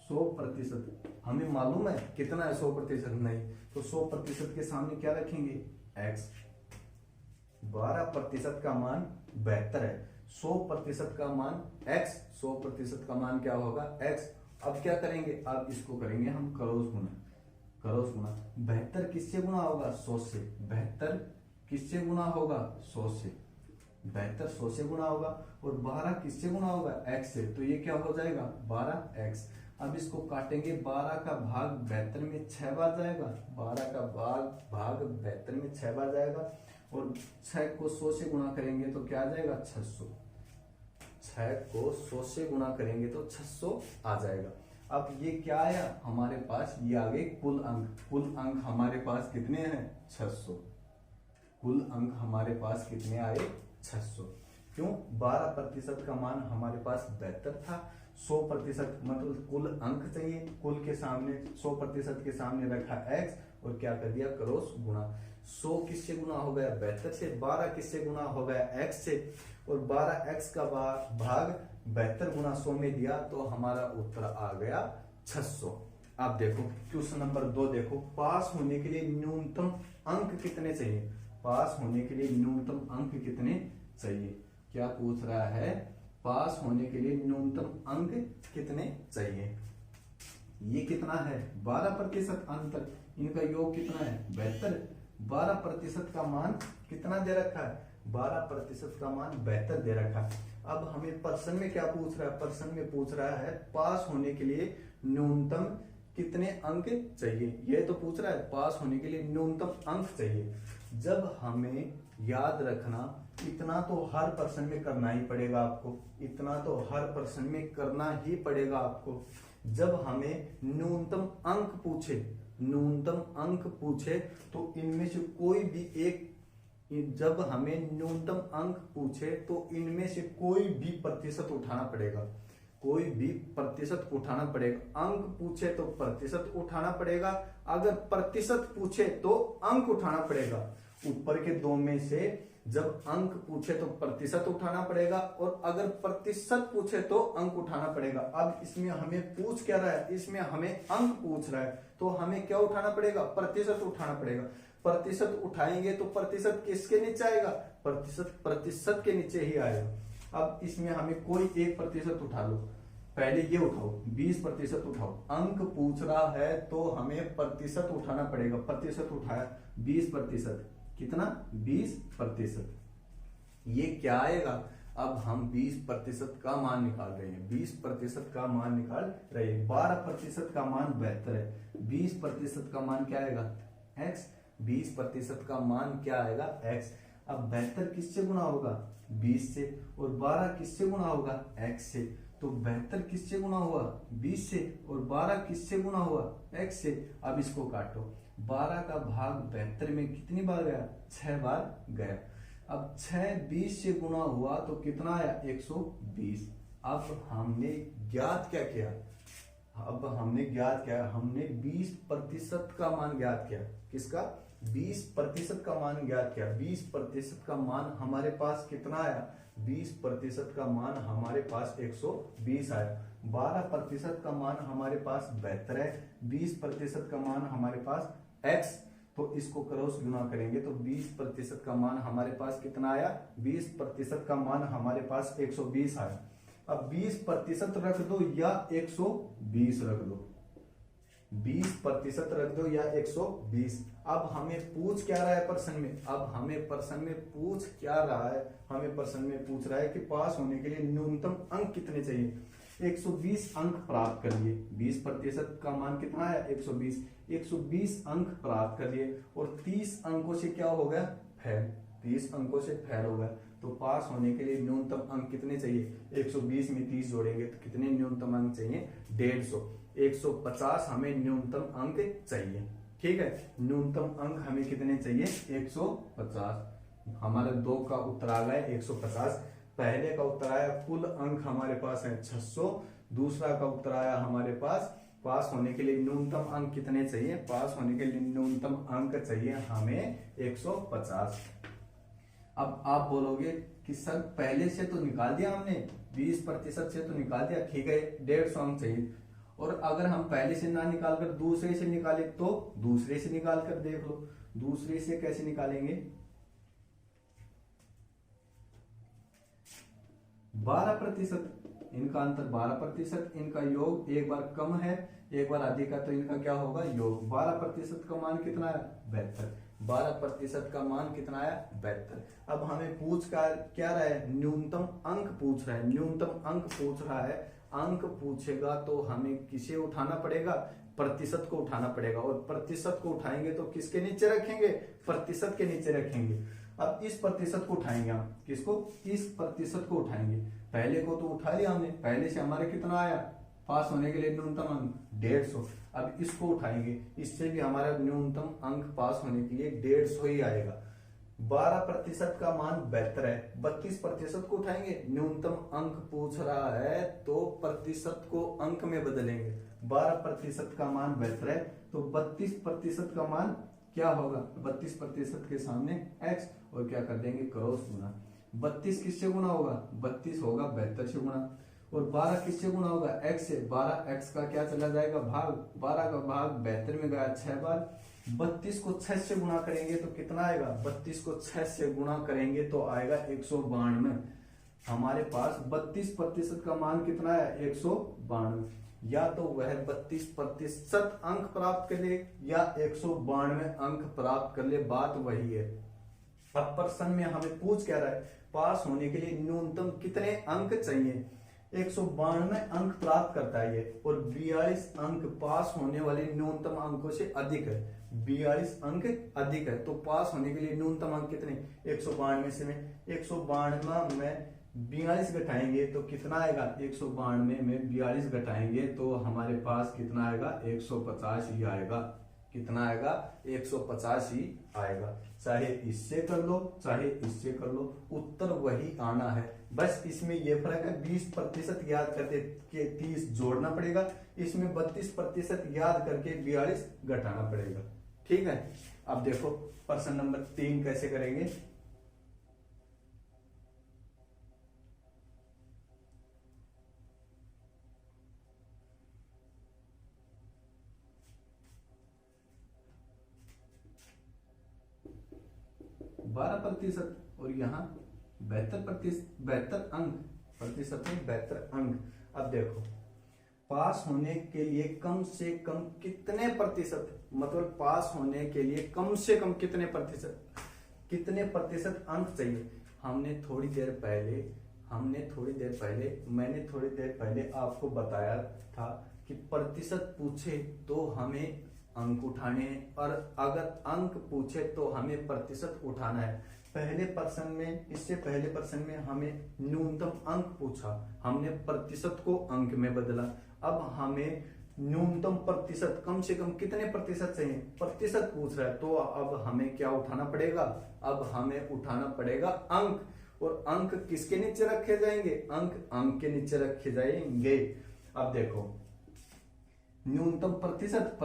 100% हमें मालूम है कितना है 100%? नहीं, तो 100% के सामने क्या रखेंगे? x। 12% का मान 72 है, 100% का मान x, 100% का मान क्या होगा? x। अब क्या करेंगे? अब इसको करेंगे हम क्रॉस गुना, क्रॉस गुना। 72 किससे गुना होगा? 100 से। 72 किससे गुना होगा? 100 से। 72 100 से गुना होगा। और 12 किससे गुना होगा? x से। तो ये क्या हो जाएगा? 12x। अब इसको काटेंगे, 12 का भाग 72 में 6 बार जाएगा, 12 का भाग 72 में 6 बार जाएगा। और 6 को 100 से गुणा करेंगे तो क्या आ जाएगा? 600। 6 को 100 से गुणा करेंगे तो 600 आ जाएगा। अब ये क्या आया हमारे पास? ये आ गए कुल अंक। कुल अंक हमारे पास कितने हैं? 600। कुल अंक हमारे पास कितने आए? 600। क्यों? 12% का मान हमारे पास 72 था, 100% मतलब कुल अंक चाहिए, कुल के सामने 100% के सामने रखा x और क्या कर दिया? क्रॉस गुणा। 100 किससे गुना हो गया? 72 से। 12 किससे गुना हो गया? x से। और 12x का भाग 72 गुना 100 में दिया तो हमारा उत्तर आ गया 600। अब देखो क्वेश्चन नंबर 2 देखो, पास होने के लिए न्यूनतम अंक कितने चाहिए? पास होने के लिए न्यूनतम अंक कितने चाहिए? क्या पूछ रहा है? पास होने के लिए न्यूनतम अंक कितने चाहिए? ये कितना है? 12% अंतर, इनका योग कितना है? 72। 12% का मान कितना दे रखा है? 12% का मान 72 दे रखा है। अब हमें प्रश्न में क्या पूछ रहा है? प्रश्न में पूछ रहा है पास होने के लिए न्यूनतम कितने अंक चाहिए। ये तो पूछ रहा है पास होने के लिए न्यूनतम अंक चाहिए। जब हमें याद रखना, इतना तो हर प्रश्न में करना ही पड़ेगा आपको, इतना तो हर प्रश्न में करना ही पड़ेगा आपको। जब हमें न्यूनतम अंक पूछे, न्यूनतम अंक पूछे तो इनमें से कोई भी एक, जब हमें न्यूनतम अंक पूछे तो इनमें से कोई भी प्रतिशत उठाना पड़ेगा, कोई भी प्रतिशत उठाना पड़ेगा। अंक पूछे तो प्रतिशत उठाना पड़ेगा, अगर प्रतिशत पूछे तो अंक उठाना पड़ेगा। ऊपर के दो में से जब अंक पूछे तो प्रतिशत उठाना पड़ेगा, और अगर प्रतिशत पूछे तो अंक उठाना पड़ेगा। अब इसमें हमें पूछ क्या रहा है, इसमें हमें अंक पूछ रहा है, तो हमें क्या उठाना पड़ेगा, प्रतिशत उठाना पड़ेगा। प्रतिशत उठाएंगे तो प्रतिशत किसके नीचे आएगा, प्रतिशत प्रतिशत के नीचे ही आएगा। अब इसमें हमें कोई एक प्रतिशत उठा लो, पहले ये उठाओ 20% उठाओ, अंक पूछ रहा है तो हमें प्रतिशत उठाना पड़ेगा। प्रतिशत उठाया 20%, कितना 20%, ये क्या आएगा। अब हम 20% का मान निकाल रहे हैं, 20% का मान निकाल रहे हैं। 12% का मान 72 है, 20% का मान क्या आएगा x, 20% का मान क्या आएगा x। अब 72 किससे गुणा होगा 20 से, और 12 किससे गुणा होगा x से। तो 72 किससे गुणा हुआ 20 से, और 12 किससे गुणा हुआ x से। अब इसको काटो, 12 का भाग 72 में कितनी बार गया, 6 बार गया। अब 6 20 से गुणा हुआ तो कितना आया 120। अब हमने ज्ञात क्या किया, अब हमने ज्ञात किया, हमने 20% का मान ज्ञात किया। किसका, 20% का मान ज्ञात किया। 20% का मान हमारे पास कितना आया, 20% का मान हमारे पास 120 आया। 12% का मान हमारे पास 72 है, 20% का मान हमारे पास x, तो इसको क्रॉस गुणा करेंगे तो 20% का मान हमारे पास कितना आया, 20% का मान हमारे पास 120 आया। अब 20% रख दो या 120 रख दो, 20% रख दो या 120। अब हमें पूछ क्या रहा है प्रश्न में, अब हमें प्रश्न में पूछ क्या रहा है, हमें प्रश्न में पूछ रहा है कि पास होने के लिए न्यूनतम अंक कितने चाहिए। 120 अंक प्राप्त करिए, 20% का मान कितना है 120, 120 अंक प्राप्त करिए, और 30 अंकों से क्या हो गया फेल, 30 अंकों से फेल हो गया। तो पास होने के लिए न्यूनतम अंक कितने चाहिए, 120 में 30 जोड़ेंगे तो कितने न्यूनतम अंक चाहिए 150, 150 हमें न्यूनतम अंक चाहिए। ठीक है, न्यूनतम अंक हमें कितने चाहिए 150। हमारे 2 का उत्तर आ गया 150। पहले का उत्तर आया कुल अंक हमारे पास है 600, दूसरा का उत्तर आया हमारे पास होने के लिए न्यूनतम अंक कितने चाहिए, पास होने के लिए न्यूनतम अंक चाहिए हमें 150। अब आप बोलोगे कि सर पहले से तो निकाल दिया हमने, 20% से तो निकाल दिया, ठीक है 150 अंक चाहिए, और अगर हम पहले से ना निकाल कर दूसरे से निकाले तो दूसरे से निकाल कर देख लो। दूसरे से कैसे निकालेंगे, 12%, इनका अंतर 12%, इनका योग एक बार कम है एक बार अधिक है, तो इनका क्या होगा योग। 12% का मान कितना है 72, 12% का मान कितना है 72। अब हमें पूछ क्या रहा है, न्यूनतम अंक पूछ रहा है, न्यूनतम अंक पूछ रहा है। अंक पूछेगा तो हमें किसे उठाना पड़ेगा, प्रतिशत को उठाना पड़ेगा, और प्रतिशत को उठाएंगे तो किसके नीचे रखेंगे, प्रतिशत के नीचे रखेंगे। अब इस प्रतिशत को उठाएंगे हम, किसको, इस प्रतिशत को उठाएंगे। पहले को तो उठा लिया हमने, पहले से हमारे कितना आया पास होने के लिए न्यूनतम अंक 150। अब इसको उठाएंगे, इससे भी हमारा न्यूनतम अंक पास होने के लिए 150 ही आएगा। 12% का मान 72 है, 32% को उठाएंगे, न्यूनतम अंक पूछ रहा है तो प्रतिशत को अंक में बदलेंगे। 12% का मान 72 है तो 32% का मान क्या होगा, 32% के सामने x, और क्या कर देंगे क्रॉस गुना। 32 किससे गुना होगा, 32 होगा 72 से गुना, और 12 किससे गुना होगा x से, 12x का क्या चला जाएगा भाग, 12 का भाग 72 में गया 6 बार। 32 को 6 से गुना करेंगे तो कितना आएगा, 32 को 6 से गुणा करेंगे तो आएगा 192। हमारे पास 32% का मान कितना है 192, या तो वह 32% अंक प्राप्त कर ले या 192 अंक प्राप्त कर ले, बात वही है। अब प्रश्न में हमें पूछ क्या रहा है, पास होने के लिए न्यूनतम कितने अंक चाहिए। 192 अंक प्राप्त करता है ये, और 42 अंक पास होने वाले न्यूनतम अंकों से अधिक है, 42 अंक अधिक है, तो पास होने के लिए न्यूनतम अंक कितने 192 से में 192 में 42 घटाएंगे तो कितना आएगा, 192 में 42 घटाएंगे तो हमारे पास कितना आएगा 150 ही आएगा। कितना आएगा 150 ही आएगा। चाहे इससे कर लो चाहे इससे कर लो, उत्तर वही आना है। बस इसमें यह फर्क है 20% याद करके 30 जोड़ना पड़ेगा, इसमें 32% याद करके 42 घटाना पड़ेगा। ठीक है, अब देखो प्रश्न नंबर 3 कैसे करेंगे। 12% और यहाँ 72 अंक, प्रतिशत में 72 अंक। अब देखो पास होने के लिए कम से कम कितने प्रतिशत, मतलब पास होने के लिए कम से कम कितने प्रतिशत अंक चाहिए। मैंने थोड़ी देर पहले आपको बताया था कि प्रतिशत पूछे तो हमें अंक उठाने हैं, और अगर अंक पूछे तो हमें प्रतिशत उठाना है। इससे पहले प्रश्न में हमें न्यूनतम अंक पूछा, हमने प्रतिशत को अंक में बदला। अब हमें न्यूनतम प्रतिशत, कम से कम कितने प्रतिशत चाहिए, प्रतिशत पूछ रहा है, तो अब हमें क्या उठाना पड़ेगा, अब हमें उठाना पड़ेगा अंक। और अंक किसके नीचे रखे जाएंगे, अंक के नीचे रखे जाएंगे। अब देखो न्यूनतम प्रतिशत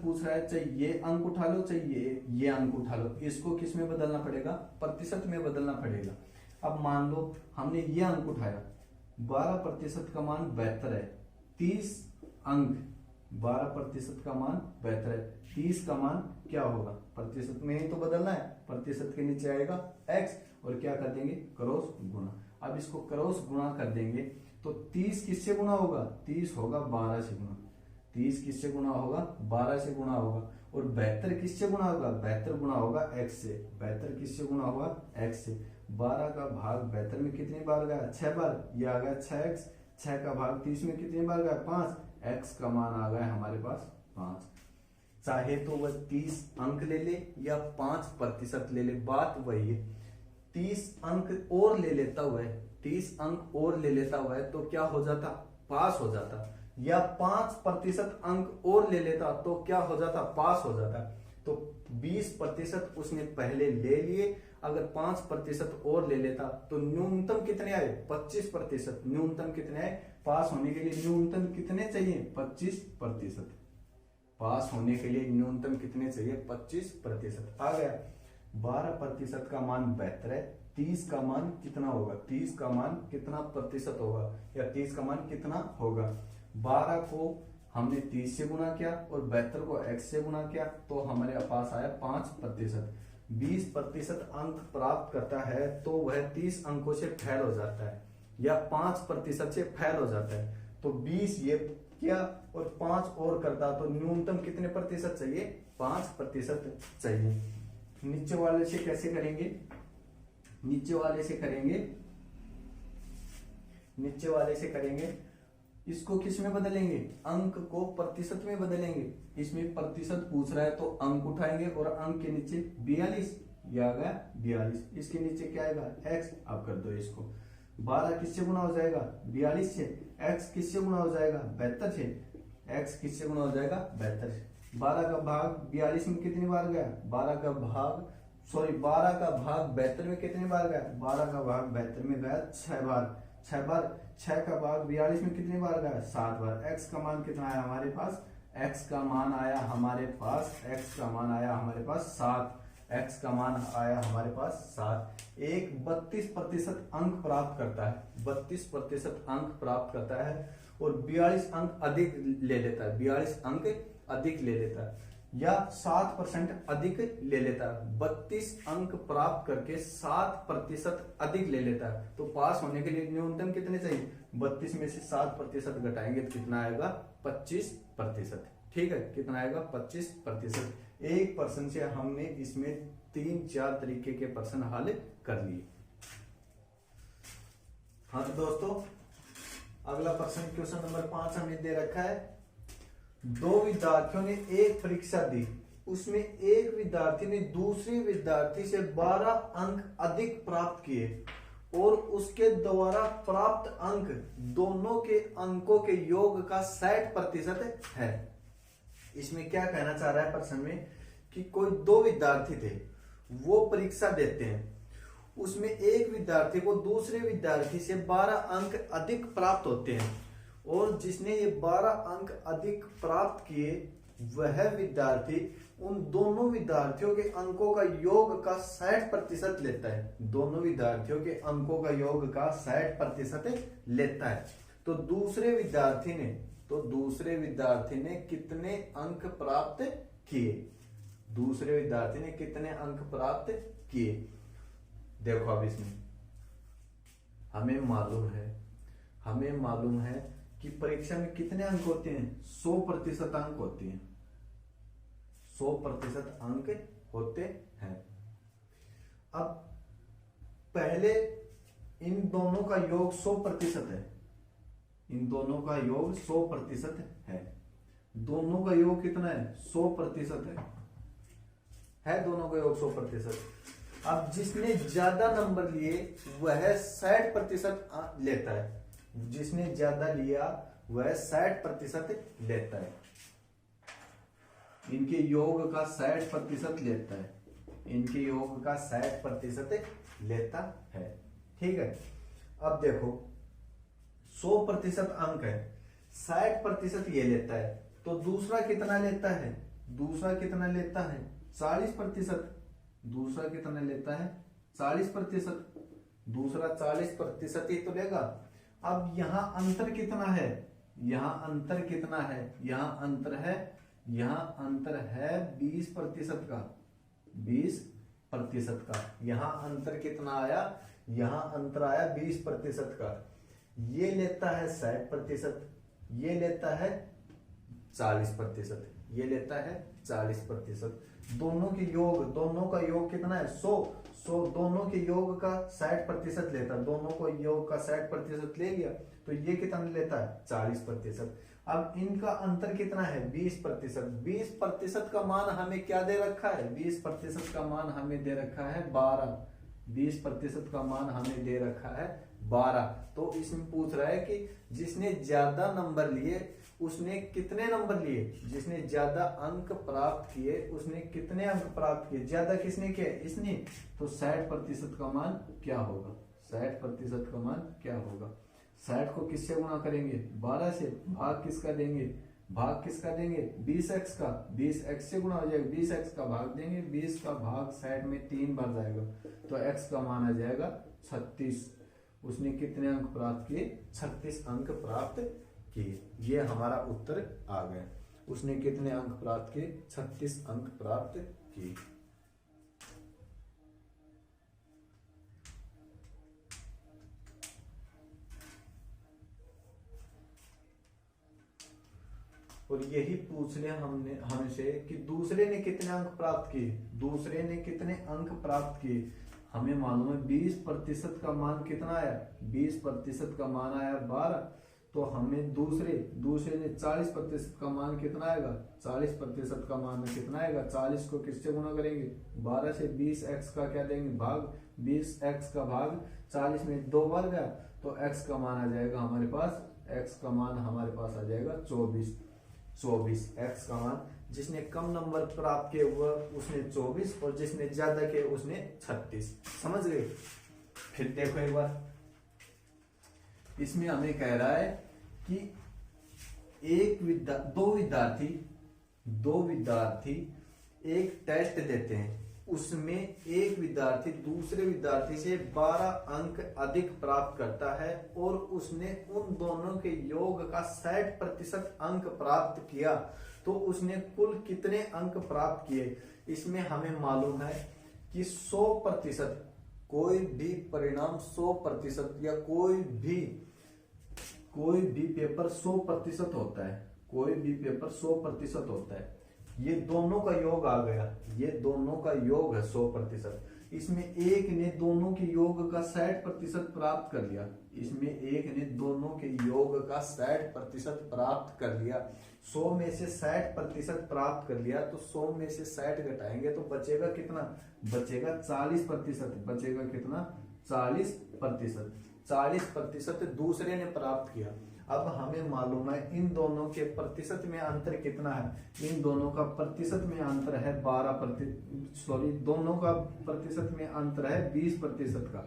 पूछ रहा है, चाहे ये अंक उठा लो चाहे ये अंक उठा लो, इसको किस में बदलना पड़ेगा, प्रतिशत में बदलना पड़ेगा। अब मान लो हमने ये अंक उठाया, 12% का मान 72 है, 30 अंक, 12% का मान 72 है, 30 का मान क्या होगा, प्रतिशत में ही तो बदलना है, प्रतिशत के नीचे आएगा x और क्या कर देंगे, क्रॉस गुणा। अब इसको क्रॉस गुणा कर देंगे तो 30 किससे गुणा होगा, 30 होगा 12 से गुणा, 30 किससे गुणा होगा, 12 से गुणा होगा। और 72 किससे गुणा होगा, 72 गुणा होगा x से, 72 किससे गुणा होगा, x से। 12 का भाग 72 में कितनी बार गया, 6 बार, ये आ गया 6x, 6 का भाग 30 में कितनी बार गया, 5, x का मान आ गया हमारे पास 5। चाहे तो वह 30 अंक ले ले या 5% ले ले, बात वही है। 30 अंक और ले लेता हुआ है, 30 अंक और ले लेता हुआ है तो क्या हो जाता, पास हो जाता, या 5% अंक और ले लेता तो क्या हो जाता, पास हो जाता। तो 20% उसने पहले ले लिए, अगर 5% और ले लेता तो न्यूनतम कितने आए, 25%। न्यूनतम कितने आए, पास होने के लिए न्यूनतम कितने चाहिए, 25%। पास होने के लिए न्यूनतम कितने चाहिए, 25% आ गया। 12% का मान 72 है, 30 का मान कितना होगा, 30 का मान कितना प्रतिशत होगा, या 30 का मान कितना होगा। 12 को हमने 30 से गुणा किया और 72 को x से गुणा किया तो हमारे पास आया 5%। 20% अंक प्राप्त करता है तो वह 30 अंकों से फेल हो जाता है, या 5% से फेल हो जाता है। तो 20 ये किया और 5 और करता तो न्यूनतम कितने प्रतिशत चाहिए, 5% चाहिए। नीचे वाले से कैसे करेंगे, नीचे वाले से करेंगे, इसको किस में बदलेंगे, अंक को प्रतिशत में बदलेंगे। इसमें प्रतिशत पूछ रहा है तो अंक उठाएंगे और अंक के नीचे 42, ये आ गया 42, इसके नीचे क्या आएगा, x। अब कर दो इसको, 12 किससे गुणा हो जाएगा, 42 से, x किससे गुणा हो जाएगा, 72 से, x किससे गुणा हो जाएगा, 72 से। 12 का भाग 42 में कितनी बार गया, 12 का भाग 72 में कितनी बार गया, 12 का भाग 72 में गया 6 बार, 6 का भाग 42 में कितनी बार गया, 7 बार। x का मान कितना आया हमारे पास, x का मान आया हमारे पास 7, x का मान आया हमारे पास 7। एक 32% अंक प्राप्त करता है, 32% अंक प्राप्त करता है और 42 अंक अधिक ले लेता है, 42 अंक अधिक ले लेता है, या 7% अधिक ले लेता है। 32 अंक प्राप्त करके 7% अधिक ले लेता है तो पास होने के लिए न्यूनतम कितने चाहिए, 32 में से 7% घटाएंगे तो कितना आएगा, 25%। ठीक है, कितना आएगा, 25%। एक प्रश्न से हमने इसमें 3-4 तरीके के प्रश्न हल कर लिए। हाँ तो दोस्तों, अगला प्रश्न क्वेश्चन नंबर 5 हमें दे रखा है। 2 विद्यार्थियों ने एक परीक्षा दी, उसमें एक विद्यार्थी ने दूसरे विद्यार्थी से 12 अंक अधिक प्राप्त किए और उसके द्वारा प्राप्त अंक दोनों के अंकों के योग का 60% है। इसमें क्या कहना चाह रहा है प्रश्न में कि कोई 2 विद्यार्थी थे, वो परीक्षा देते हैं, उसमें एक विद्यार्थी को दूसरे विद्यार्थी से 12 अंक अधिक प्राप्त होते हैं और जिसने ये 12 अंक अधिक प्राप्त किए वह विद्यार्थी उन दोनों विद्यार्थियों के अंकों का योग का 60% लेता है। दोनों विद्यार्थियों के अंकों का योग का 60% लेता है। तो दूसरे विद्यार्थी ने कितने अंक प्राप्त किए, दूसरे विद्यार्थी ने कितने अंक प्राप्त किए। देखो अब इसमें हमें मालूम है कि परीक्षा में कितने अंक होते हैं, 100% अंक होते हैं, 100% अंक होते हैं। अब पहले इन दोनों का योग 100% है, इन दोनों का योग 100% है। दोनों का योग कितना है, 100% है दोनों का योग 100%। अब जिसने ज्यादा नंबर लिए वह 60% लेता है, जिसने ज्यादा लिया वह 60% लेता है, इनके योग का 60% लेता है, इनके योग का 60% लेता है। ठीक है, अब देखो 100% अंक है, 60% ये लेता है, तो दूसरा कितना लेता है, दूसरा कितना लेता है 40%, दूसरा कितना लेता है 40%, दूसरा 40% ही तो लेगा। अब यहां अंतर कितना है, यहां अंतर कितना है, यहां अंतर है 20% का, 20% का। यहां अंतर कितना आया, यहां अंतर आया 20% का। ये लेता है 60%, ये लेता है 40%, ये लेता है 40%। दोनों का योग कितना है 100 दोनों के योग का 60% लेता है, दोनों को योग का 60% ले लिया तो ये कितना लेता है 40%। अब इनका अंतर कितना है 20%, 20% का मान हमें क्या दे रखा है, 20% का मान हमें दे रखा है 12, 20% का मान हमें दे रखा है 12। तो इसमें पूछ रहा है कि जिसने ज्यादा नंबर लिए उसने कितने नंबर लिए, जिसने ज्यादा अंक प्राप्त किए उसने कितने अंक प्राप्त किए, ज्यादा किसने किया, इसने। तो 60% का मान क्या होगा, 60% का मान क्या होगा। 60 को किससे गुणा करेंगे, 12 से। भाग किसका देंगे, भाग किसका देंगे 20x का, 20x से गुणा हो जाएगा, 20x का भाग देंगे, 20 का भाग 60 में 3 बार जाएगा, तो x का मान आ जाएगा 36। उसने कितने अंक प्राप्त किए, 36 अंक प्राप्त किए। ये हमारा उत्तर आ गया। उसने कितने अंक प्राप्त किए, 36 अंक प्राप्त किए। और यही पूछ लिया हमने हमसे कि दूसरे ने कितने अंक प्राप्त किए, दूसरे ने कितने अंक प्राप्त किए। हमें मालूम है 20% का मान कितना आया, 20% का मान आया 12। तो हमें दूसरे ने 40% का मान कितना आएगा, 40% का मान कितना आएगा, 40 को किससे गुणा करेंगे 12 से, 20x का क्या देंगे भाग, 20x का भाग 40 में 2 बार गया, तो x का मान आ जाएगा हमारे पास, x का मान हमारे पास आ जाएगा 24 x का मान। जिसने कम नंबर प्राप्त किए हुआ उसने 24 और जिसने ज्यादा किए उसने 36। समझ गए। फिर देखो एक बार इसमें हमें कह रहा है कि दो विद्यार्थी एक टेस्ट देते हैं, उसमें एक विद्यार्थी दूसरे विद्यार्थी से 12 अंक अधिक प्राप्त करता है और उसने उन दोनों के योग का 60% अंक प्राप्त किया, तो उसने कुल कितने अंक प्राप्त किए। इसमें हमें मालूम है कि 100%, कोई भी परिणाम 100% या कोई भी पेपर 100% होता है, कोई भी पेपर 100% होता है। ये दोनों का योग आ गया, ये दोनों का योग है 100%। इसमें एक ने दोनों के योग का 60% प्राप्त कर लिया, इसमें एक ने दोनों के योग का 60% प्राप्त कर लिया। 100 में से 60% प्राप्त कर लिया, तो 100 में से 60 घटाएंगे तो बचेगा कितना, बचेगा 40%। बचेगा कितना, 40%। 40% दूसरे ने प्राप्त किया। अब हमें मालूम है इन दोनों के प्रतिशत में अंतर कितना है, इन दोनों का प्रतिशत में अंतर है 12%, दोनों का प्रतिशत में अंतर है 20% का।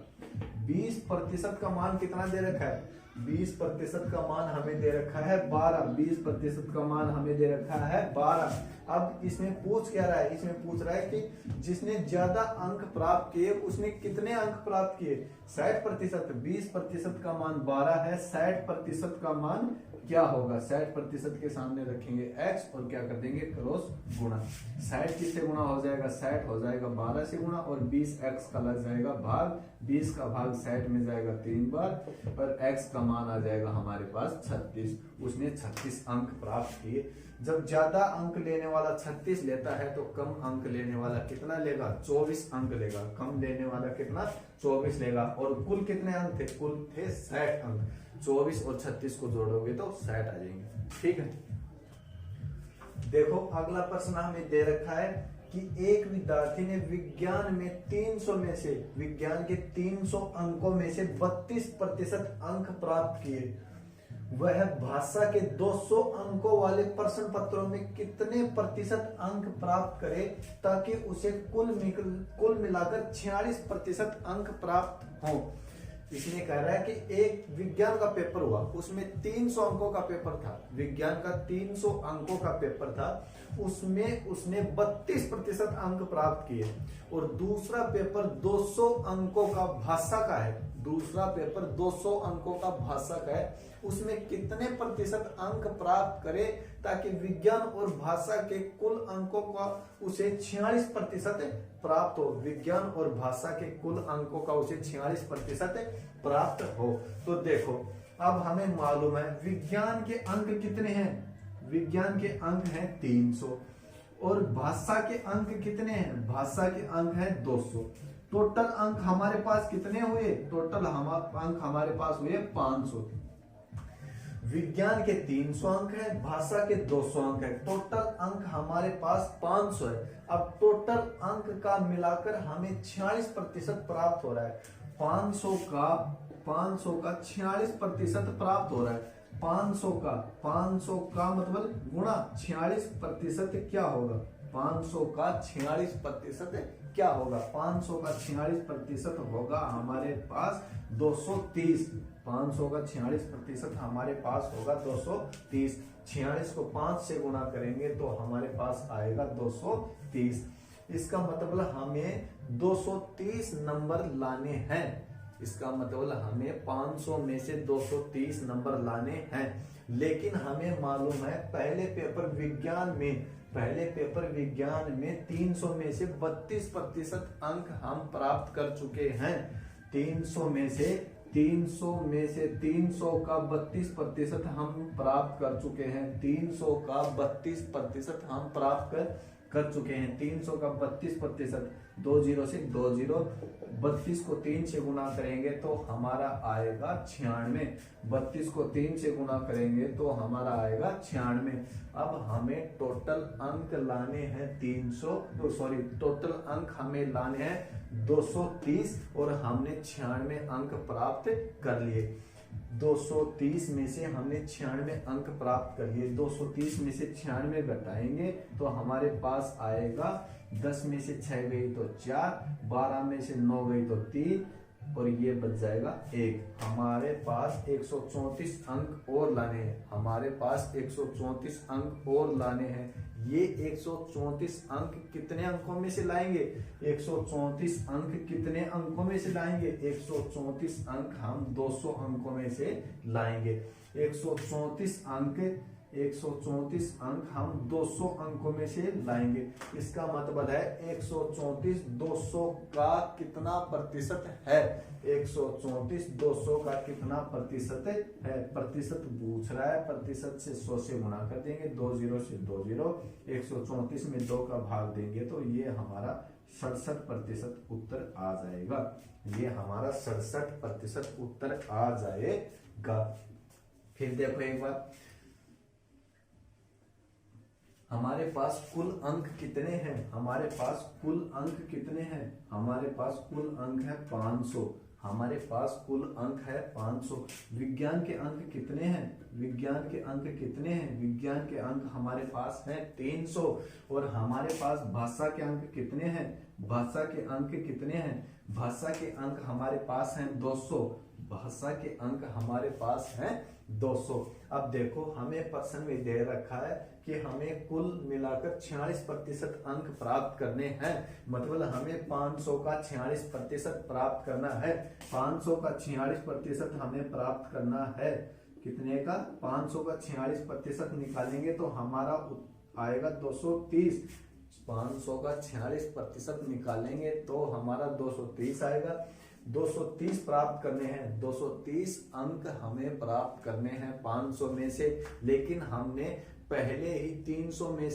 20% का मान कितना दे रखा है, 20% का मान हमें दे रखा है 12, 20% का मान हमें दे रखा है 12। अब इसमें पूछ क्या रहा है, इसमें पूछ रहा है कि जिसने ज्यादा अंक प्राप्त किए उसने कितने अंक प्राप्त किए, 60%। 20% का मान 12 है, 60% का मान क्या होगा, 60% के सामने रखेंगे x और क्या कर देंगे क्रॉस गुणा। 60 किससे गुणा हो जाएगा, 60 हो जाएगा 12 से गुणा और 20x का लग जाएगा भाग, 20 का भाग 60 में जाएगा 3 बार और x का मान आ जाएगा हमारे पास 36। उसने 36 अंक प्राप्त किए। जब ज्यादा अंक लेने वाला 36 लेता है तो कम अंक लेने वाला कितना लेगा, 24 अंक लेगा। कम लेने वाला कितना, 24 लेगा। और कुल कितने अंक थे, कुल थे 60 अंक। 24 और 36 को जोड़ोगे तो 60 आ जाएंगे। ठीक है, देखो अगला प्रश्न हमें दे रखा है कि एक विद्यार्थी ने विज्ञान में 300 में से, विज्ञान के 300 अंकों में से 32% अंक प्राप्त किए। वह भाषा के 200 अंकों वाले प्रश्न पत्रों में कितने प्रतिशत अंक प्राप्त करे ताकि उसे कुल मिलाकर 46% अंक प्राप्त हो। इसमें कह रहा है कि एक विज्ञान का पेपर हुआ, उसमें 300 अंकों का पेपर था, विज्ञान का 300 अंकों का पेपर था, उसमें उसने 32% अंक प्राप्त किए। और दूसरा पेपर 200 अंकों का भाषा का है, दूसरा पेपर 200 अंकों का भाषा का है, उसमें कितने प्रतिशत अंक प्राप्त करे ताकि विज्ञान और भाषा के कुल अंकों का उसे 46% प्राप्त हो। विज्ञान और भाषा के कुल अंकों का उसे 46% प्राप्त हो। तो देखो अब हमें मालूम है विज्ञान के अंक कितने हैं, विज्ञान के अंक हैं 300 और भाषा के अंक कितने हैं, भाषा के अंक हैं 200। टोटल अंक हमारे पास कितने हुए, टोटल अंक हमारे पास हुए 500। विज्ञान के 300 अंक है, भाषा के 200 अंक है, टोटल अंक हमारे पास 500 है। अब टोटल अंक का मिलाकर हमें 46% प्राप्त हो रहा है। 500 का 46% प्राप्त हो रहा है। 500 का मतलब गुणा 46% क्या होगा, 500 का 46% क्या होगा, 500 का 46% होगा हमारे पास 230। 500 का 46% हमारे पास होगा 230। 46 को 5 से गुणा करेंगे तो हमारे पास आएगा 230। इसका मतलब हमें 230 नंबर लाने हैं। इसका मतलब हमें 500 में से 230 नंबर लाने हैं। लेकिन हमें मालूम है पहले पेपर विज्ञान में 300 में से 32% अंक हम प्राप्त कर चुके हैं। 300 में से 300 का 32% हम प्राप्त कर चुके हैं। 300 का 32% हम प्राप्त कर चुके हैं। 300 का 32%, 20 से 20, 32 को 3 से गुना करेंगे तो हमारा आएगा 96। 32 को 3 से गुना करेंगे तो हमारा आएगा 96। अब हमें टोटल अंक लाने हैं टोटल अंक हमें लाने हैं 230 और हमने 96 अंक प्राप्त कर लिए। 230 में से हमने 96 अंक प्राप्त कर लिए। 230 में से 96 घटाएंगे तो हमारे पास आएगा 10 में से 6 गई तो 4, 12 में से 9 गई तो 3 और ये बच जाएगा 1। हमारे पास 134 अंक और लाने हैं। हमारे पास 134 अंक और लाने हैं। ये 134 अंक कितने अंकों में से लाएंगे, 134 अंक कितने अंकों में से लाएंगे, 134 अंक हम 200 अंकों में से लाएंगे। 134 अंक हम 200 अंकों में से लाएंगे। इसका मतलब है 134 200 का कितना प्रतिशत है, 134 200 का कितना प्रतिशत है, प्रतिशत पूछ रहा है। प्रतिशत से 100 से गुणा कर देंगे, 20 से 20, 134 में 2 का भाग देंगे तो ये हमारा 67% उत्तर आ जाएगा। ये हमारा 67% उत्तर आ जाएगा। फिर देखो एक बार, हमारे पास कुल अंक कितने हैं, हमारे पास कुल अंक कितने हैं, हमारे पास कुल अंक है 500। हमारे पास कुल अंक है 500। विज्ञान के अंक कितने हैं, विज्ञान के अंक कितने हैं, विज्ञान के अंक हमारे पास है 300। और हमारे पास भाषा के अंक कितने हैं, भाषा के अंक कितने हैं, भाषा के अंक हमारे पास हैं 200। भाषा के अंक हमारे पास हैं 200। अब देखो हमें प्रश्न में दे रखा है कि हमें कुल मिलाकर 46% अंक प्राप्त करने हैं, मतलब हमें 500 का 46% प्राप्त करना है। 500 का 46% हमें प्राप्त करना है। कितने का? 500 का 46% निकालेंगे तो हमारा आएगा 230। 500 का 46% निकालेंगे तो हमारा 230 आएगा। 230 प्राप्त करने हैं, 230 अंक हमें प्राप्त करने हैं 500 में से। लेकिन हमने पहले ही 300 में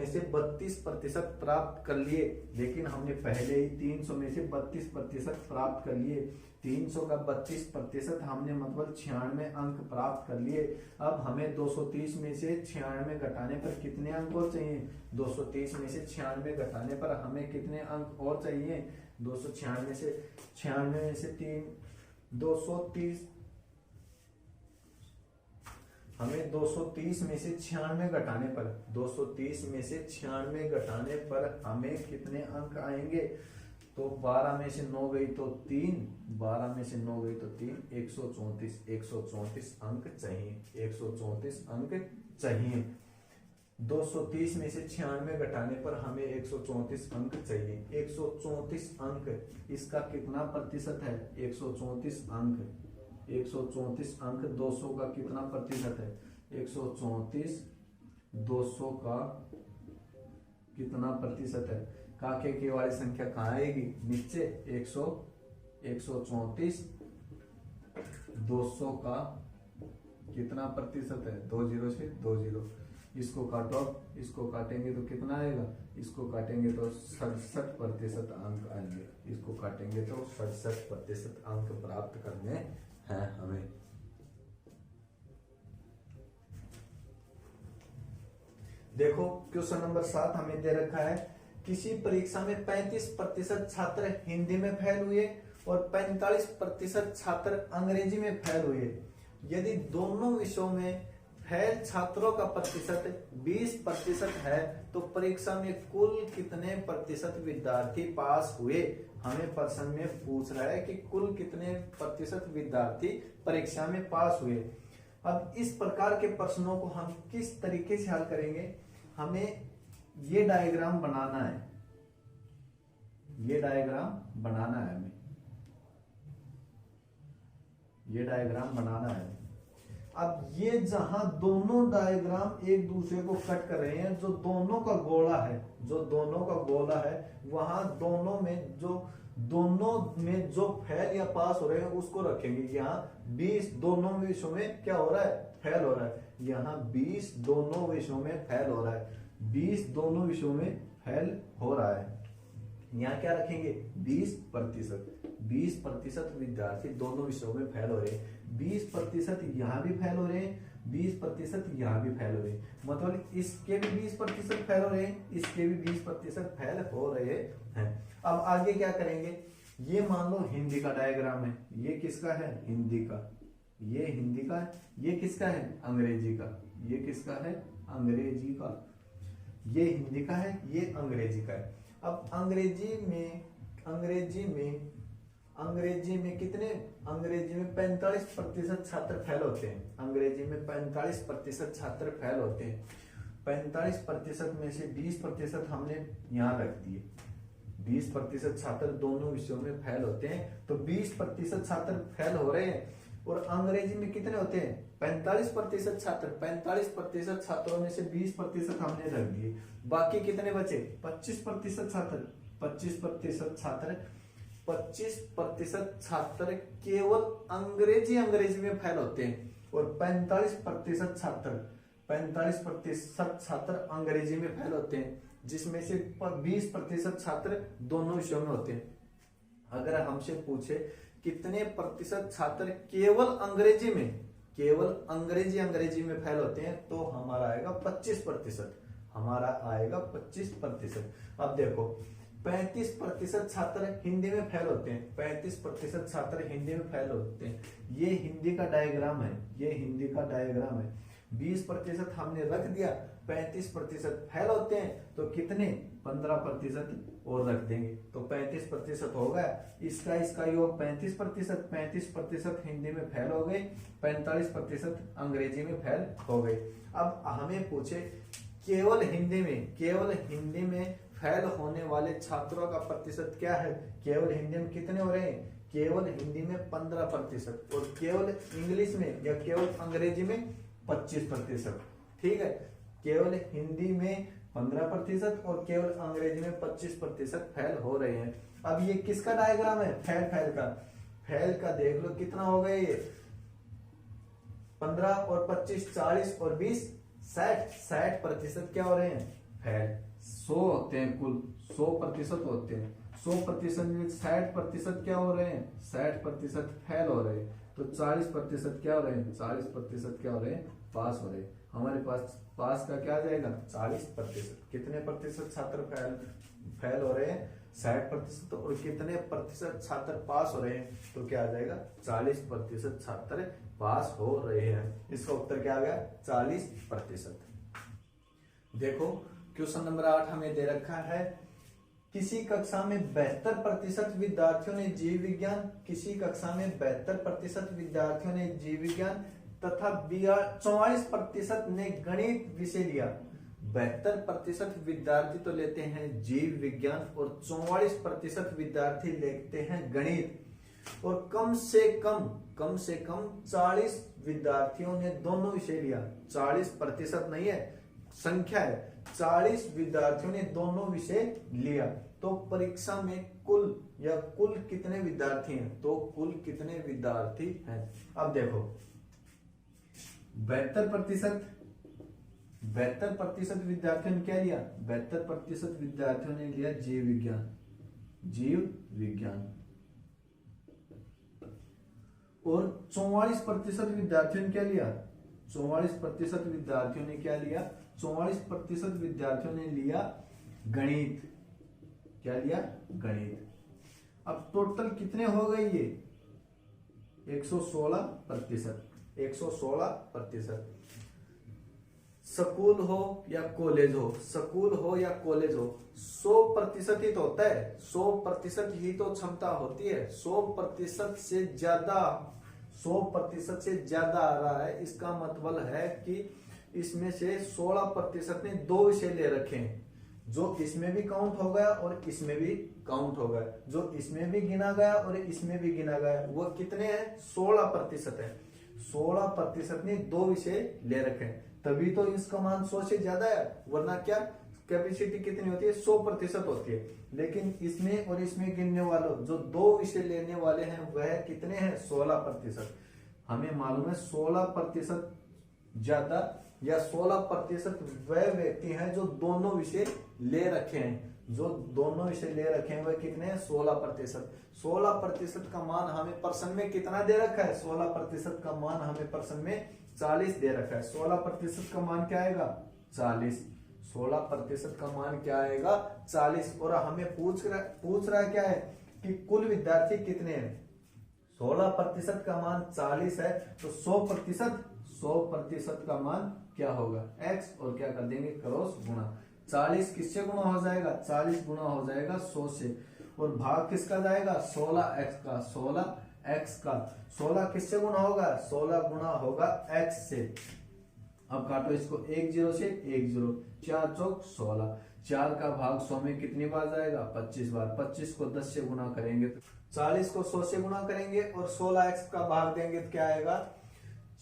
से 32% प्राप्त कर लिए। लेकिन हमने पहले ही 300 में से 32% प्राप्त कर लिए। 300 का 32% हमने मतलब 96 अंक प्राप्त कर लिए। अब हमें 230 में से 96 घटाने पर कितने अंक और चाहिए? 230 में से 96 घटाने पर हमें कितने अंक और चाहिए? 296 में से 230 हमें 230 में से 96 घटाने पर 230 में से 96 घटाने पर हमें कितने अंक आएंगे? तो 12 में से 9 गई तो 3, 12 में से 9 गई तो 3, 134 अंक चाहिए। 134 अंक चाहिए। 230 में से 96 घटाने पर हमें 134 अंक चाहिए। 134 अंक इसका कितना प्रतिशत है? 134 अंक 134 अंक 200 का कितना प्रतिशत है? 134 200 का कितना प्रतिशत है? काके की वाली संख्या कहाँ आएगी? नीचे। 134 200 का कितना प्रतिशत है? 20 से 20। इसको काटो, इसको काटेंगे तो कितना आएगा? इसको काटेंगे तो 67% अंक आएंगे। इसको काटेंगे तो 67% अंक प्राप्त करने हैं हमें। देखो क्वेश्चन नंबर 7 हमें दे रखा है, किसी परीक्षा में 35% छात्र हिंदी में फेल हुए और 45% छात्र अंग्रेजी में फेल हुए। यदि दोनों विषयों में फेल छात्रों का प्रतिशत 20% है तो परीक्षा में कुल कितने प्रतिशत विद्यार्थी पास हुए? हमें प्रश्न में पूछ रहा है कि कुल कितने प्रतिशत विद्यार्थी परीक्षा में पास हुए। अब इस प्रकार के प्रश्नों को हम किस तरीके से हल करेंगे? हमें ये डायग्राम बनाना है। ये डायग्राम बनाना है हमें। ये डायग्राम बनाना है। अब ये जहां दोनों डायग्राम एक दूसरे को कट कर रहे हैं, जो दोनों का गोला है, वहां दोनों में जो फेल या पास हो रहे हैं उसको रखेंगे। यहाँ 20 दोनों विषयों में क्या हो रहा है? फेल हो रहा है। यहाँ 20 दोनों विषयों में फेल हो रहा है। 20 दोनों विषयों में फेल हो रहा है। यहाँ क्या रखेंगे? 20% विद्यार्थी दोनों विषयों में फेल हो रहे हैं। 20% यहाँ भी फेल हो रहे हैं, 20% यहाँ भी फेल हो रहे हैं। मतलब इसके भी 20% फेल हो रहे हैं, इसके भी 20% फेल हो रहे हैं। अब आगे क्या करेंगे? ये मान लो हिंदी का डायग्राम है। ये किसका है? हिंदी का। ये हिंदी का है। ये किसका है? अंग्रेजी का। ये किसका है? अंग्रेजी का। ये हिंदी का है, ये अंग्रेजी का है। अब अंग्रेजी में कितने? अंग्रेजी में 45% छात्र फेल होते हैं। अंग्रेजी में 45% छात्र फेल होते हैं। 45% में से 20% हमने यहाँ रख दिए। 20% छात्र दोनों विषयों में फेल होते हैं, तो 20% छात्र फेल हो रहे हैं। और अंग्रेजी में कितने होते हैं? 45% छात्र। 45% छात्रों में से 20% हमने रख दिए। बाकी कितने बचे? 25% छात्र। 25% छात्र केवल अंग्रेजी में फेल होते हैं और 45% छात्र अंग्रेजी में फेल होते हैं, जिसमें से 20% छात्र दोनों विषयों में होते हैं। अगर हमसे पूछे कितने प्रतिशत छात्र केवल अंग्रेजी में फेल होते हैं, तो हमारा आएगा 25%। हमारा आएगा 25%। अब देखो 35% छात्र हिंदी में फेल होते हैं। 35% छात्र हिंदी में फेल होते हैं। ये हिंदी का डायग्राम है। ये हिंदी का डायग्राम है। 20% हमने रख दिया, 35% फेल होते हैं, तो कितने? 15% और रख देंगे तो 35% हो गया। इसका योग 35%, 35% हिंदी में फेल हो गए, 45% अंग्रेजी में फेल हो गए। अब हमें पूछे केवल हिंदी में फेल होने वाले छात्रों का प्रतिशत क्या है। केवल हिंदी में कितने हो रहे हैं, केवल हिंदी में 15% और केवल इंग्लिश में या केवल अंग्रेजी में 25%। ठीक है, केवल हिंदी में 15% और केवल अंग्रेजी में 25% फेल हो रहे हैं। अब ये किसका डायग्राम है, फेल का देख लो कितना हो गया ये 15 और 25 40 और 20 60% क्या हो रहे हैं फेल। 100 होते हैं कुल, 100% होते हैं, 100% में 60% क्या हो रहे हैं, 60% फेल हो रहे हैं। तो 40% क्या हो रहे हैं, 40% क्या हो रहे हैं, पास हो रहे हैं। हमारे पास पास का क्या आ जाएगा 40%। कितने प्रतिशत छात्र फेल हो रहे हैं, 60%। और कितने प्रतिशत छात्र पास हो रहे हैं, तो क्या आ जाएगा 40% छात्र पास हो रहे हैं। इसका उत्तर क्या आ गया 40%। देखो क्वेश्चन नंबर 8 हमें दे रखा है, किसी कक्षा में 72% विद्यार्थियों ने जीव विज्ञान, किसी कक्षा में 72% विद्यार्थियों ने जीव विज्ञान तथा 44% ने गणित विषय लिया। 72% विद्यार्थी तो लेते हैं जीव विज्ञान और 44% विद्यार्थी लेते हैं गणित, और कम से कम 40 विद्यार्थियों ने दोनों विषय लिया। 40% नहीं है, संख्या है, 40 विद्यार्थियों ने दोनों विषय लिया। तो परीक्षा में कुल कितने विद्यार्थी हैं, तो कुल कितने विद्यार्थी हैं। अब देखो 72% विद्यार्थियों ने क्या लिया, 72% विद्यार्थियों ने लिया जीव विज्ञान और 44% विद्यार्थियों ने क्या लिया, 44% विद्यार्थियों ने क्या लिया, 44% विद्यार्थियों ने लिया गणित। क्या लिया, गणित। अब टोटल कितने हो गए ये 116%। 116%। स्कूल हो या कॉलेज हो, 100% ही तो होता है, 100% ही तो क्षमता होती है। 100% से ज्यादा आ रहा है, इसका मतलब है कि इसमें से 16% ने दो विषय ले रखे हैं, जो इसमें भी काउंट हो गया और इसमें भी काउंट हो गया, जो इसमें भी गिना गया और इसमें भी गिना गया। वो कितने हैं, 16% है। 16% ने दो विषय ले रखे हैं, तभी तो इसका मान 100 से ज्यादा है, वरना क्या कैपेसिटी कितनी होती है, 100% होती है। लेकिन इसमें और इसमें गिनने वालों जो दो विषय लेने वाले हैं वह कितने हैं, 16%। हमें मालूम है 16% ज्यादा या 16% वह व्यक्ति हैं जो दोनों विषय ले रखे हैं, वह कितने हैं, 16%। 16% का मान हमें परसेंट में कितना दे रखा है, 16% का मान हमें परसेंट में 40 दे रखा है। 16% का मान क्या आएगा, 40। 16% का मान क्या आएगा, 40। और हमें पूछ रहा क्या है कि कुल विद्यार्थी कितने हैं। 16% का मान 40 है, तो 100% का मान क्या होगा, x, और क्या कर देंगे, क्रॉस गुणा। 40 किससे गुणा हो जाएगा, 40 गुणा हो जाएगा 100 से, और भाग किसका जाएगा, 16x का। 16 किससे गुणा होगा, 16 गुणा होगा x से। अब काटो इसको 1 0 से 1 0, 4 चौक 16। 4 का भाग 100 में कितनी बार जाएगा, 25 बार। 25 को 10 से गुणा करेंगे, 40 को 100 से गुणा करेंगे और 16x का भाग देंगे तो क्या आएगा,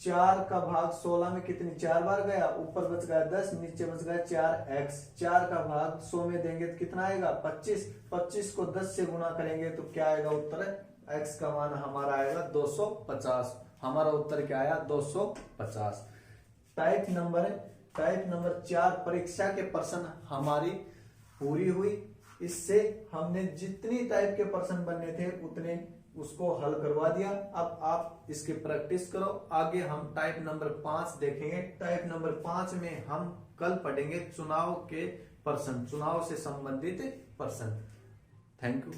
4 का भाग 16 में कितनी 4 बार गया, ऊपर बच गया 10, नीचे बच गया 4x। 4 का भाग 100 में देंगे तो कितना आएगा, 25। 25 को 10 से गुणा करेंगे तो क्या आएगा उत्तर, x का मान हमारा आएगा 250। हमारा उत्तर क्या आया, 250। टाइप नंबर 4 परीक्षा के प्रश्न हमारी पूरी हुई। इससे हमने जितनी टाइप के प्रश्न बनने थे उतने उसको हल करवा दिया। अब आप इसकी प्रैक्टिस करो। आगे हम टाइप नंबर 5 देखेंगे। टाइप नंबर 5 में हम कल पढ़ेंगे चुनाव के प्रश्न, चुनाव से संबंधित प्रश्न। Thank you.